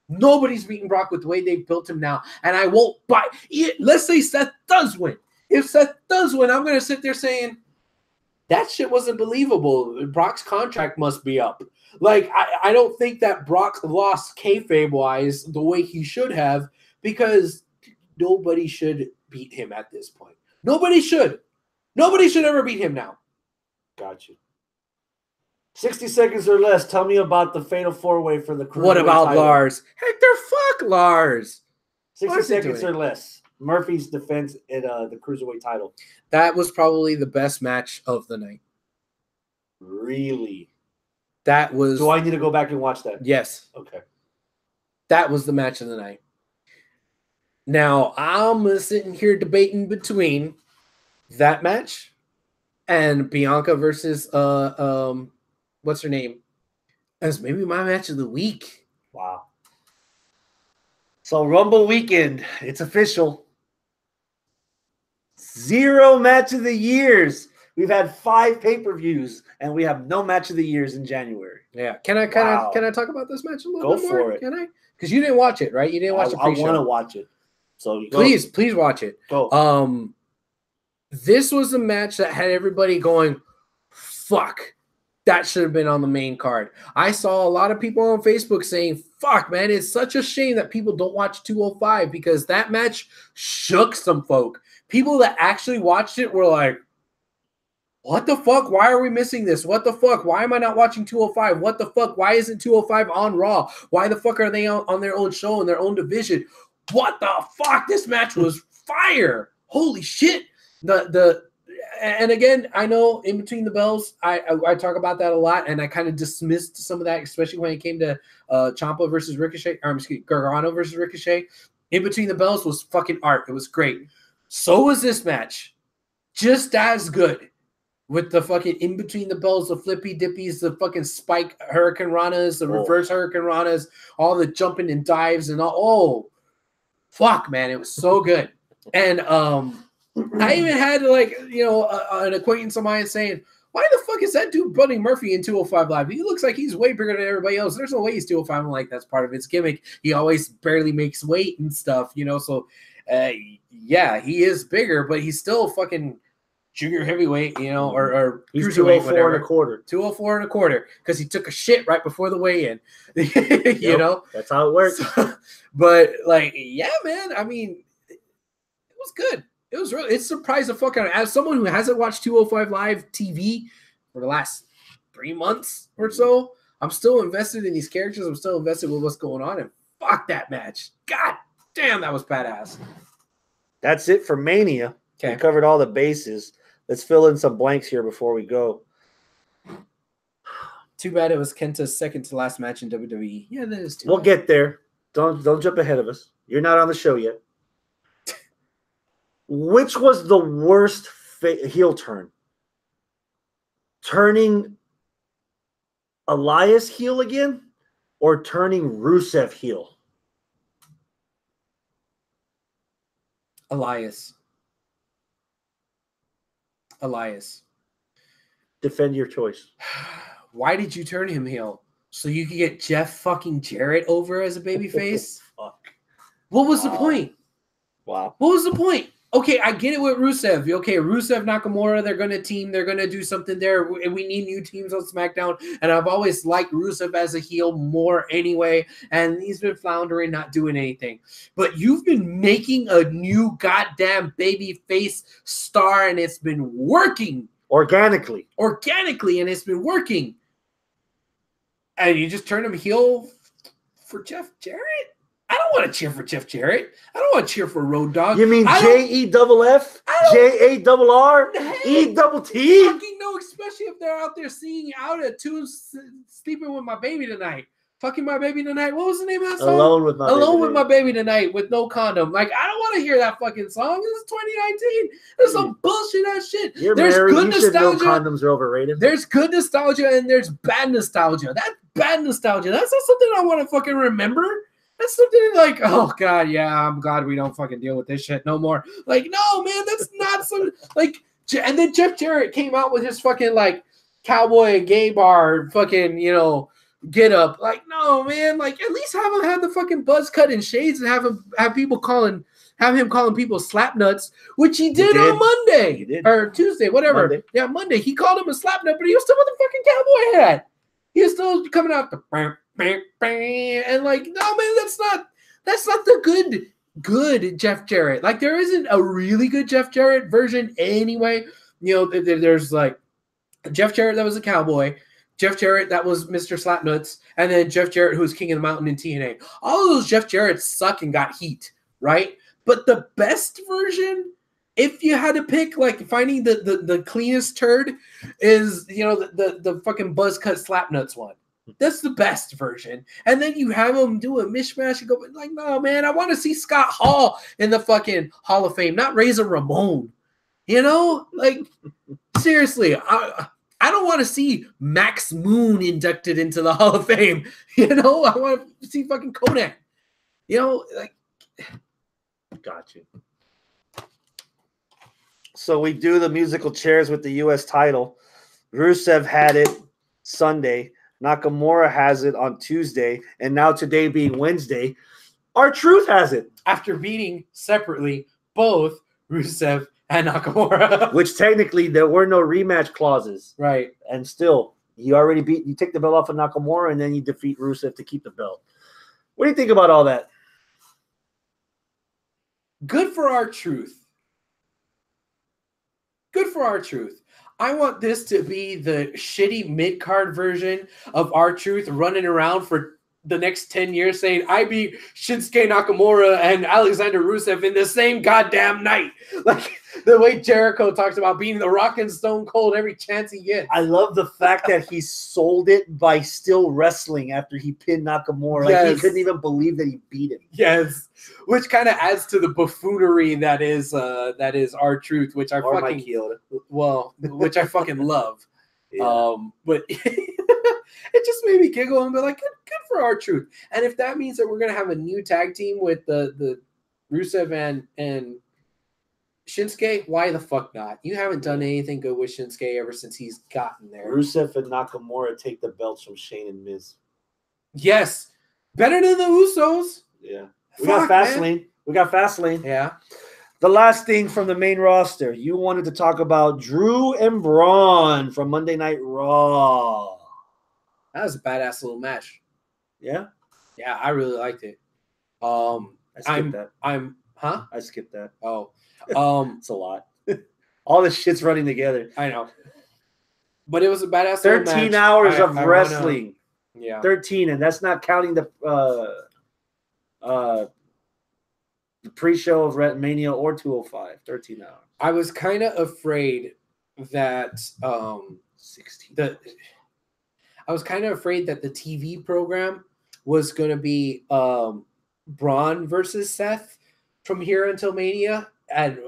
Nobody's beating Brock with the way they've built him now. And I won't buy it. Let's say Seth does win. If Seth does win, I'm going to sit there saying, that shit wasn't believable. Brock's contract must be up. Like, I don't think that Brock lost kayfabe-wise the way he should have, because nobody should beat him at this point. Nobody should. Nobody should ever beat him now. Got you. 60 seconds or less. Tell me about the fatal four-way for the cruiserweight What about title. Lars? Hector, fuck Lars. 60 seconds or less. Murphy's defense at the cruiserweight title. That was probably the best match of the night. Really? That was. Do I need to go back and watch that? Yes. Okay. That was the match of the night. Now, I'm sitting here debating between that match and Bianca versus what's her name? As maybe my match of the week. Wow. So Rumble weekend, it's official. 0 match of the years. We've had 5 pay-per-views, and we have no match of the years in January. Yeah. Can I talk about this match a little bit more? Go for it. Can I? Because you didn't watch it, right? You didn't watch the pre-show. I want to watch it. So please watch it. Go. This was a match that had everybody going, fuck. That should have been on the main card. I saw a lot of people on Facebook saying, fuck, man, it's such a shame that people don't watch 205 because that match shook some folk. People that actually watched it were like, what the fuck? Why are we missing this? What the fuck? Why am I not watching 205? What the fuck? Why isn't 205 on Raw? Why the fuck are they on their own show in their own division? What the fuck? This match was fire. Holy shit. And again, I know in between the bells, I talk about that a lot, and I kind of dismissed some of that, especially when it came to Ciampa versus Ricochet, or Gargano versus Ricochet. In between the bells was fucking art. It was great. So was this match. Just as good. With the fucking in between the bells, the flippy dippies, the fucking spike Hurricane Ranas, the reverse Hurricane Ranas, all the jumping and dives and all. Oh, fuck, man. It was so good. And I even had like, an acquaintance of mine saying, why the fuck is that dude Buddy Murphy in 205 Live? He looks like he's way bigger than everybody else. There's no way he's 205. I'm like, that's part of his gimmick. He always barely makes weight and stuff, So, yeah, he is bigger, but he's still fucking junior heavyweight, or he's cruiserweight, 204 and a quarter. 204 and a quarter, because he took a shit right before the weigh-in. You know? That's how it works. So, but, like, yeah, man, I mean, it was good. It was really, it surprised the fuck out of me. As someone who hasn't watched 205 Live TV for the last 3 months or so, I'm still invested in these characters. I'm still invested with what's going on, and fuck that match. God damn, that was badass. That's it for Mania. Okay. We covered all the bases. Let's fill in some blanks here before we go. Too bad it was Kenta's second to last match in WWE. Yeah, that is too We'll bad. get there. Don't jump ahead of us. You're not on the show yet. Which was the worst heel turn? Turning Elias heel again, or turning Rusev heel? Elias. Defend your choice. Why did you turn him heel? So you could get Jeff fucking Jarrett over as a babyface? Fuck. What was the point? Wow. What was the point? Okay, I get it with Rusev. Okay, Rusev, Nakamura, they're going to team. They're going to do something there. We need new teams on SmackDown. And I've always liked Rusev as a heel more anyway. And he's been floundering, not doing anything. But you've been making a new goddamn baby face star, and it's been working. Organically, and it's been working. And you just turn him heel for Jeff Jarrett? I don't want to cheer for Jeff Jarrett. I don't want to cheer for Road Dogg. You mean JEFF, JARR, ETT? Fucking no, especially if they're out there seeing out at 2 sleeping with my baby tonight. Fucking my baby tonight. What was the name of that song? Alone with my baby tonight with no condom. Like, I don't want to hear that fucking song. This is 2019. There's some bullshit ass shit. You're there's married. Good you nostalgia. Should know condoms are overrated. There's good nostalgia and there's bad nostalgia. That's bad nostalgia. That's not something I want to fucking remember. That's something like, oh God, yeah, I'm glad we don't fucking deal with this shit no more. Like, no, man, that's not some like. And then Jeff Jarrett came out with his fucking like cowboy gay bar fucking get up. Like, no, man, like at least have him have the fucking buzz cut and shades and have people calling have him calling people slap nuts, which he did, He did. on Monday He did. or Tuesday, whatever. Monday. Yeah, Monday. He called him a slap nut, but he was still with the fucking cowboy hat. He was still coming out the and like, no man, that's not the good Jeff Jarrett. Like, there isn't a really good Jeff Jarrett version anyway. You know, there's like Jeff Jarrett that was a cowboy, Jeff Jarrett that was Mr. Slapnuts, and then Jeff Jarrett who was King of the Mountain in TNA. All of those Jeff Jarretts suck and got heat, right? But the best version, if you had to pick, like, finding the cleanest turd, is, you know, the fucking buzz cut Slapnuts one. That's the best version. And then you have them do a mishmash and go, like, no, man, I want to see Scott Hall in the fucking Hall of Fame, not Razor Ramon. You know? Like, seriously, I don't want to see Max Moon inducted into the Hall of Fame. You know? I want to see fucking Kodak. You know? Like, got you. So we do the musical chairs with the U.S. title. Rusev had it Sunday. Nakamura has it on Tuesday, and now today being Wednesday, R-Truth has it. After beating separately both Rusev and Nakamura. Which technically there were no rematch clauses. Right. And still, you take the belt off of Nakamura, and then you defeat Rusev to keep the belt. What do you think about all that? Good for R-Truth. Good for R-Truth. I want this to be the shitty mid-card version of R-Truth running around for the next 10 years saying, I beat Shinsuke Nakamura and Alexander Rusev in the same goddamn night. Like the way Jericho talks about being the Rock and Stone Cold every chance he gets. I love the fact that he sold it by still wrestling after he pinned Nakamura. Like, he couldn't even believe that he beat him. Yes. Which kind of adds to the buffoonery that is R-Truth, which I which I fucking love. Yeah. But it just made me giggle and be like, good for R-Truth. And if that means that we're gonna have a new tag team with the Rusev and Shinsuke, why the fuck not? You haven't done anything good with Shinsuke ever since he's gotten there. Rusev and Nakamura take the belts from Shane and Miz. Yes. Better than the Usos. Yeah. We got Fastlane. We got Fastlane. Yeah. The last thing from the main roster, you wanted to talk about Drew and Braun from Monday Night Raw. That was a badass little match. Yeah? Yeah, I really liked it. I skipped that. I skipped that. Oh. It's a lot. All this shit's running together. I know. But it was a badass 13 hours of wrestling. Yeah. 13, and that's not counting the pre-show of Mania or 205. 13 hours. I was kind of afraid that 16. I was kind of afraid that the TV program was going to be Braun versus Seth from here until Mania. And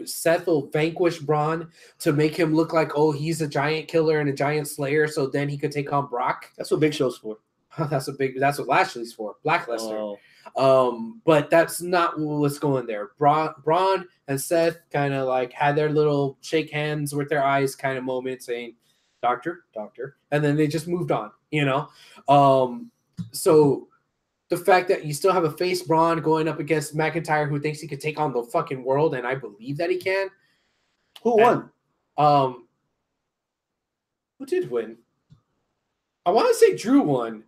Seth will vanquish Braun to make him look like, oh, he's a giant killer and a giant slayer, so then he could take on Brock. That's what Big Show's for. That's what Lashley's for. Black Lesnar. But that's not what's going there. Braun and Seth kind of like had their little shake hands with their eyes kind of moment saying, doctor, and then they just moved on, you know? So the fact that you still have a face Braun going up against McIntyre who thinks he could take on the fucking world, and I believe that he can. Who won? Who did win? I want to say Drew won.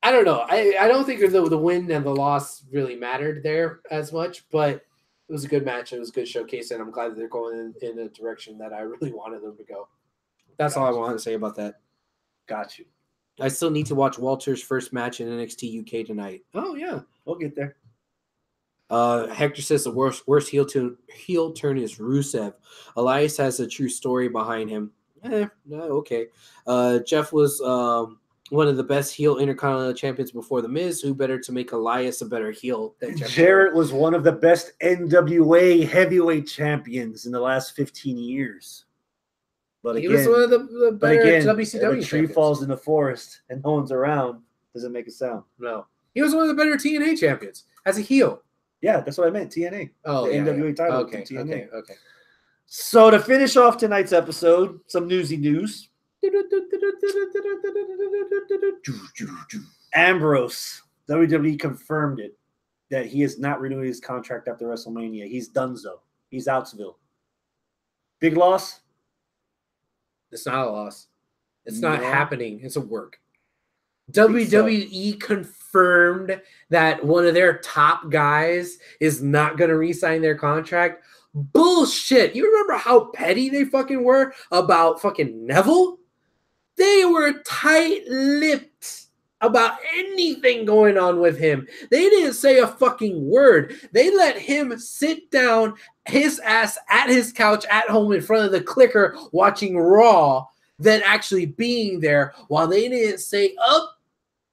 I don't know. I don't think the win and the loss really mattered there as much, but it was a good match. It was a good showcase, and I'm glad that they're going in a direction that I really wanted them to go. That's all I wanted to say about that. Got you. I still need to watch Walter's first match in NXT UK tonight. Oh, yeah. We'll get there. Hector says the worst heel turn is Rusev. Elias has a true story behind him. No, okay. Jeff was one of the best heel Intercontinental champions before The Miz. Who better to make Elias a better heel than Jeff? Jarrett was one of the best NWA heavyweight champions in the last 15 years. But he was one of the better WCW if a tree falls in the forest and no one's around, doesn't make a sound. No. He was one of the better TNA champions as a heel. Yeah, that's what I meant. TNA. Oh, the NWA title. Okay, TNA. okay. So to finish off tonight's episode, some newsy news. Ambrose. WWE confirmed it. that he is not renewing his contract after WrestleMania. He's donezo. He's outsville. Big loss? It's not a loss. It's No. not happening. It's a work. Think so. WWE confirmed that one of their top guys is not going to re-sign their contract. Bullshit. You remember how petty they fucking were about fucking Neville? They were tight-lipped about anything going on with him. They didn't say a fucking word. They let him sit down his ass at his couch at home in front of the clicker watching Raw than actually being there, while they didn't say a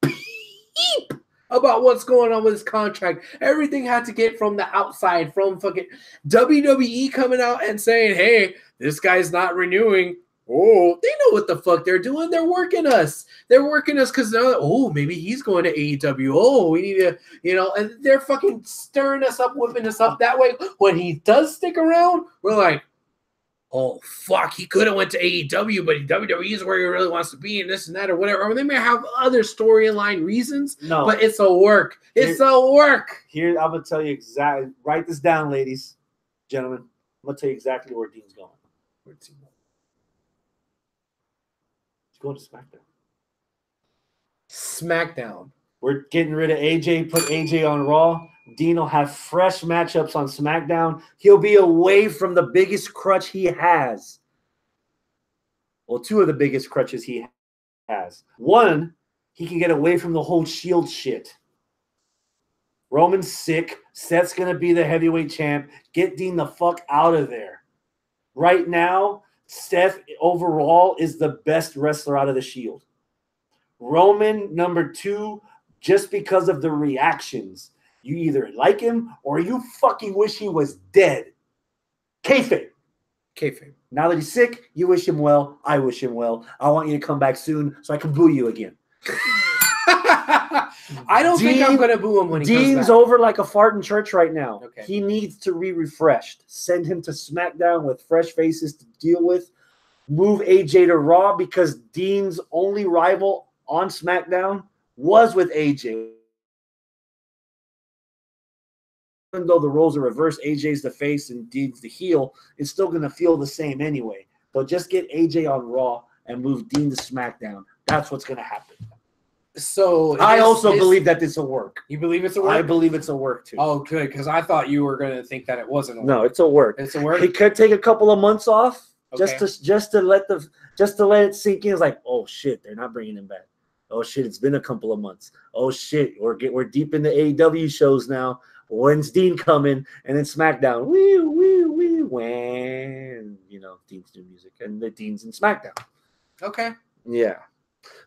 peep about what's going on with his contract. Everything had to get from the outside, from fucking WWE coming out and saying, hey, this guy's not renewing. Oh, they know what the fuck they're doing. They're working us. They're working us because they're like, oh, maybe he's going to AEW. Oh, we need to, and they're fucking stirring us up, whipping us up. That way, when he does stick around, we're like, oh, fuck, he could have went to AEW, but WWE is where he really wants to be and this and that or whatever. Or they may have other storyline reasons, but it's a work. It's a work. Here, I'm going to tell you exactly. Write this down, ladies, gentlemen. I'm going to tell you exactly where Dean's going. Where's he going? He's going to SmackDown. We're getting rid of AJ, put AJ on Raw. Dean will have fresh matchups on SmackDown. He'll be away from the biggest crutch he has. Well, two of the biggest crutches he has. One, he can get away from the whole Shield shit. Roman's sick. Seth's going to be the heavyweight champ. Get Dean the fuck out of there. Right now, Seth overall is the best wrestler out of the Shield. Roman, number 2, just because of the reactions. You either like him or you fucking wish he was dead. Kayfabe. Now that he's sick, you wish him well. I wish him well. I want you to come back soon so I can boo you again. I don't think I'm going to boo him when he comes back. Dean's over like a fart in church right now. Okay. He needs to be refreshed. Send him to SmackDown with fresh faces to deal with. Move AJ to Raw because Dean's only rival on SmackDown was with AJ. Even though the roles are reversed, AJ's the face and Dean's the heel, it's still going to feel the same anyway. But just get AJ on Raw and move Dean to SmackDown. That's what's going to happen. So I also believe that this will work. You believe it's a work? I believe it's a work too. Oh, good, because I thought you were going to think that it wasn't a work. No, it's a work. It's a work. He could take a couple of months off Okay. just to let it sink in. It's like, oh shit, they're not bringing him back. Oh shit, it's been a couple of months. Oh shit, we're deep in the AEW shows now. When's Dean coming? And then SmackDown, when Dean's new music and the Dean's in SmackDown. Okay. Yeah,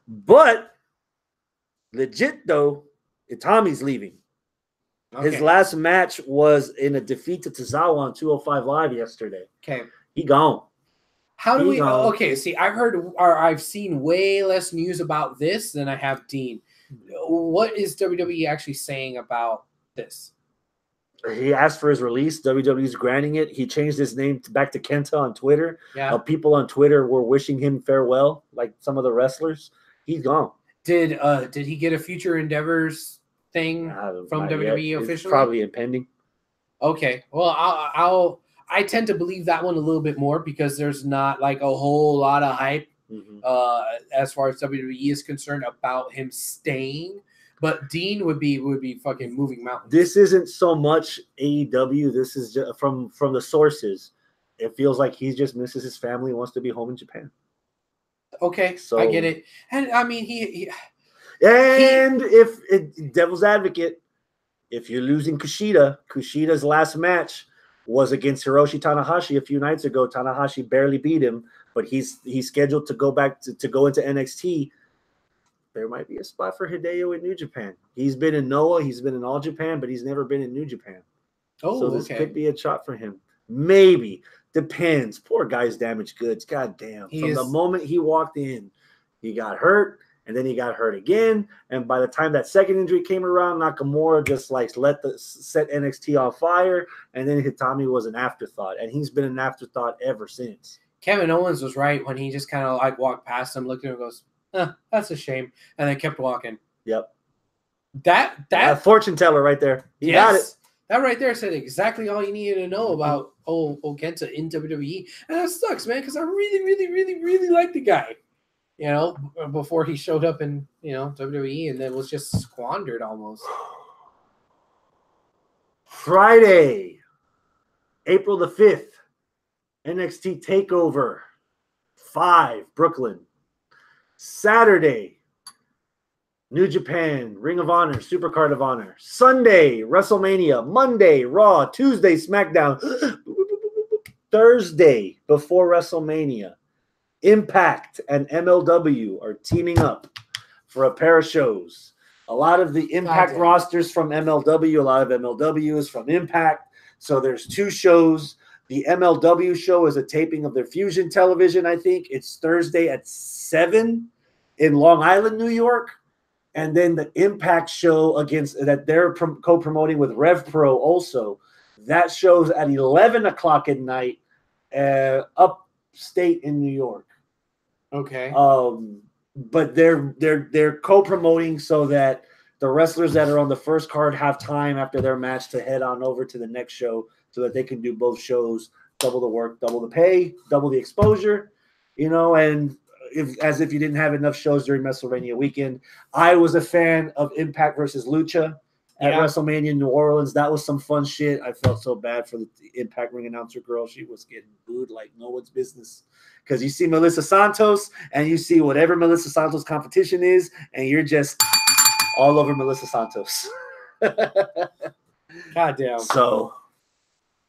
but legit though, Itami's leaving. Okay. His last match was in a defeat to Tozawa on 205 Live yesterday. Okay. He gone. How do we? Okay, see, I've seen way less news about this than I have Dean. What is WWE actually saying about this? He asked for his release. WWE's granting it. He changed his name back to Kenta on Twitter. Yeah. People on Twitter were wishing him farewell, like some of the wrestlers. He's gone. Did he get a future endeavors thing from WWE officially? It's probably impending. Okay. Well, I tend to believe that one a little bit more because there's not like a whole lot of hype as far as WWE is concerned about him staying. But Dean would be fucking moving mountains. This isn't so much AEW. This is just from the sources. It feels like he just misses his family and wants to be home in Japan. Okay, so I get it. And I mean, if devil's advocate, if you're losing Kushida's last match was against Hiroshi Tanahashi a few nights ago. Tanahashi barely beat him, but he's scheduled to go back to go into NXT. There might be a spot for Hideo in New Japan. He's been in Noah, he's been in All Japan, but he's never been in New Japan. Oh, so this could be a shot for him. Maybe. Depends. Poor guy's damaged goods. God damn. The moment he walked in, he got hurt, and then he got hurt again. And by the time that second injury came around, Nakamura just set NXT on fire, and then Hitami was an afterthought. And he's been an afterthought ever since. Kevin Owens was right when he just kind of walked past him, looked at him and goes, that's a shame. And then kept walking. Yep. That fortune teller right there. He got it. That right there said exactly all you needed to know about Kenta in WWE, and that sucks, man, because I really, really, really, really like the guy. You know, before he showed up in WWE, and then was just squandered almost. Friday, April the 5th, NXT Takeover 5, Brooklyn. Saturday, New Japan, Ring of Honor, Supercard of Honor. Sunday, WrestleMania. Monday, Raw. Tuesday, SmackDown. Thursday, before WrestleMania, Impact and MLW are teaming up for a pair of shows. A lot of the Impact rosters from MLW, a lot of MLW is from Impact. So there's 2 shows. The MLW show is a taping of their Fusion television, I think. It's Thursday at 7 in Long Island, New York. And then the Impact show that they're co-promoting with Rev Pro also. That show's at 11 o'clock at night upstate in New York. Okay. But they're co-promoting so that the wrestlers that are on the first card have time after their match to head on over to the next show so that they can do both shows, double the work, double the pay, double the exposure, and as if you didn't have enough shows during WrestleMania weekend. I was a fan of Impact versus Lucha at WrestleMania in New Orleans. That was some fun shit. I felt so bad for the Impact ring announcer girl. She was getting booed like no one's business. Because you see Melissa Santos and you see whatever Melissa Santos competition is, and you're just all over Melissa Santos. Goddamn. So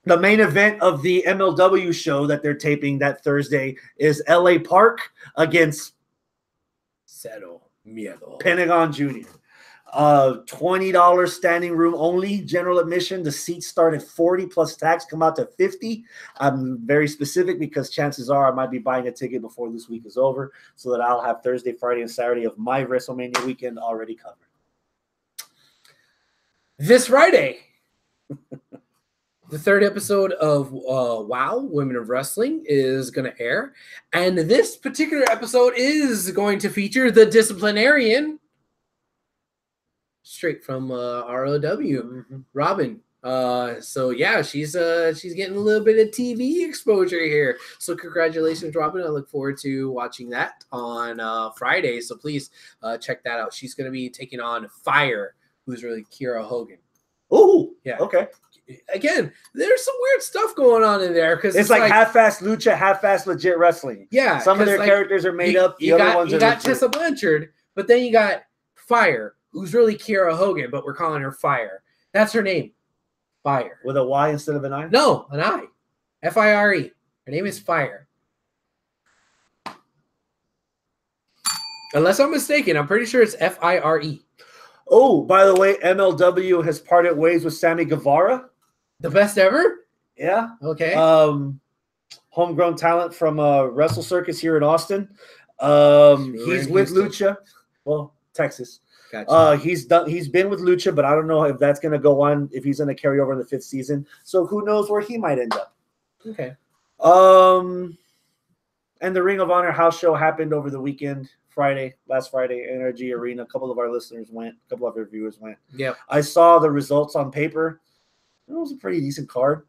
the main event of the MLW show that they're taping that Thursday is LA Park against Cero Miedo. Pentagon Jr. $20 standing room only, general admission. The seats start at 40 plus tax, come out to 50. I'm very specific because chances are I might be buying a ticket before this week is over so that I'll have Thursday, Friday, and Saturday of my WrestleMania weekend already covered. This Friday, the 3rd episode of WOW, Women of Wrestling, is going to air. And this particular episode is going to feature the disciplinarian, straight from ROW, Robin. So yeah, she's getting a little bit of TV exposure here. So congratulations, Robin. I look forward to watching that on Friday. So please check that out. She's going to be taking on Fire, who's really Kiera Hogan. Oh, yeah. Okay. Again, there's some weird stuff going on in there because it's like half-assed lucha, half-assed legit wrestling. Yeah, some of their characters are made up. You got Tessa Blanchard, but then you got Fire, who's really Kiera Hogan, but we're calling her Fire. That's her name, Fire, with a Y instead of an I. No, an I, Fire. Her name is Fire. Unless I'm mistaken, I'm pretty sure it's Fire. Oh, by the way, MLW has parted ways with Sammy Guevara. The best ever? Yeah. Okay. Homegrown talent from Wrestle Circus here in Austin. He's with Lucha. Well, Texas. Gotcha. He's been with Lucha, but I don't know if that's going to go on, if he's going to carry over in the 5th season. So who knows where he might end up. Okay. And the Ring of Honor house show happened over the weekend. Last Friday, NRG Arena. A couple of our listeners went. A couple of our viewers went. Yeah. I saw the results on paper. It was a pretty decent card.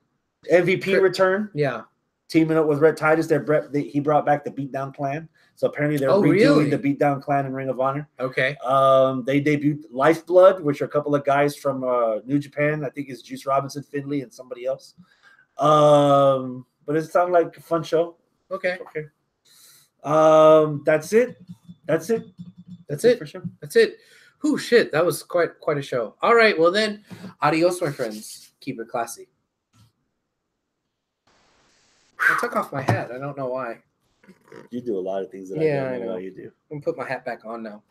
MVP return. Yeah. Teaming up with Red Titus. He brought back the Beatdown Clan. So apparently they're redoing the Beatdown Clan in Ring of Honor. Okay. They debuted Lifeblood, which are a couple of guys from New Japan. I think it's Juice Robinson, Finley, and somebody else. But it sounded like a fun show. Okay. That's it. That's it for sure. That's it. Oh shit, that was quite a show. All right, well then, adios, my friends. Keep it classy. I took off my hat. I don't know why. You do a lot of things that I don't know why you do. I'm gonna put my hat back on now.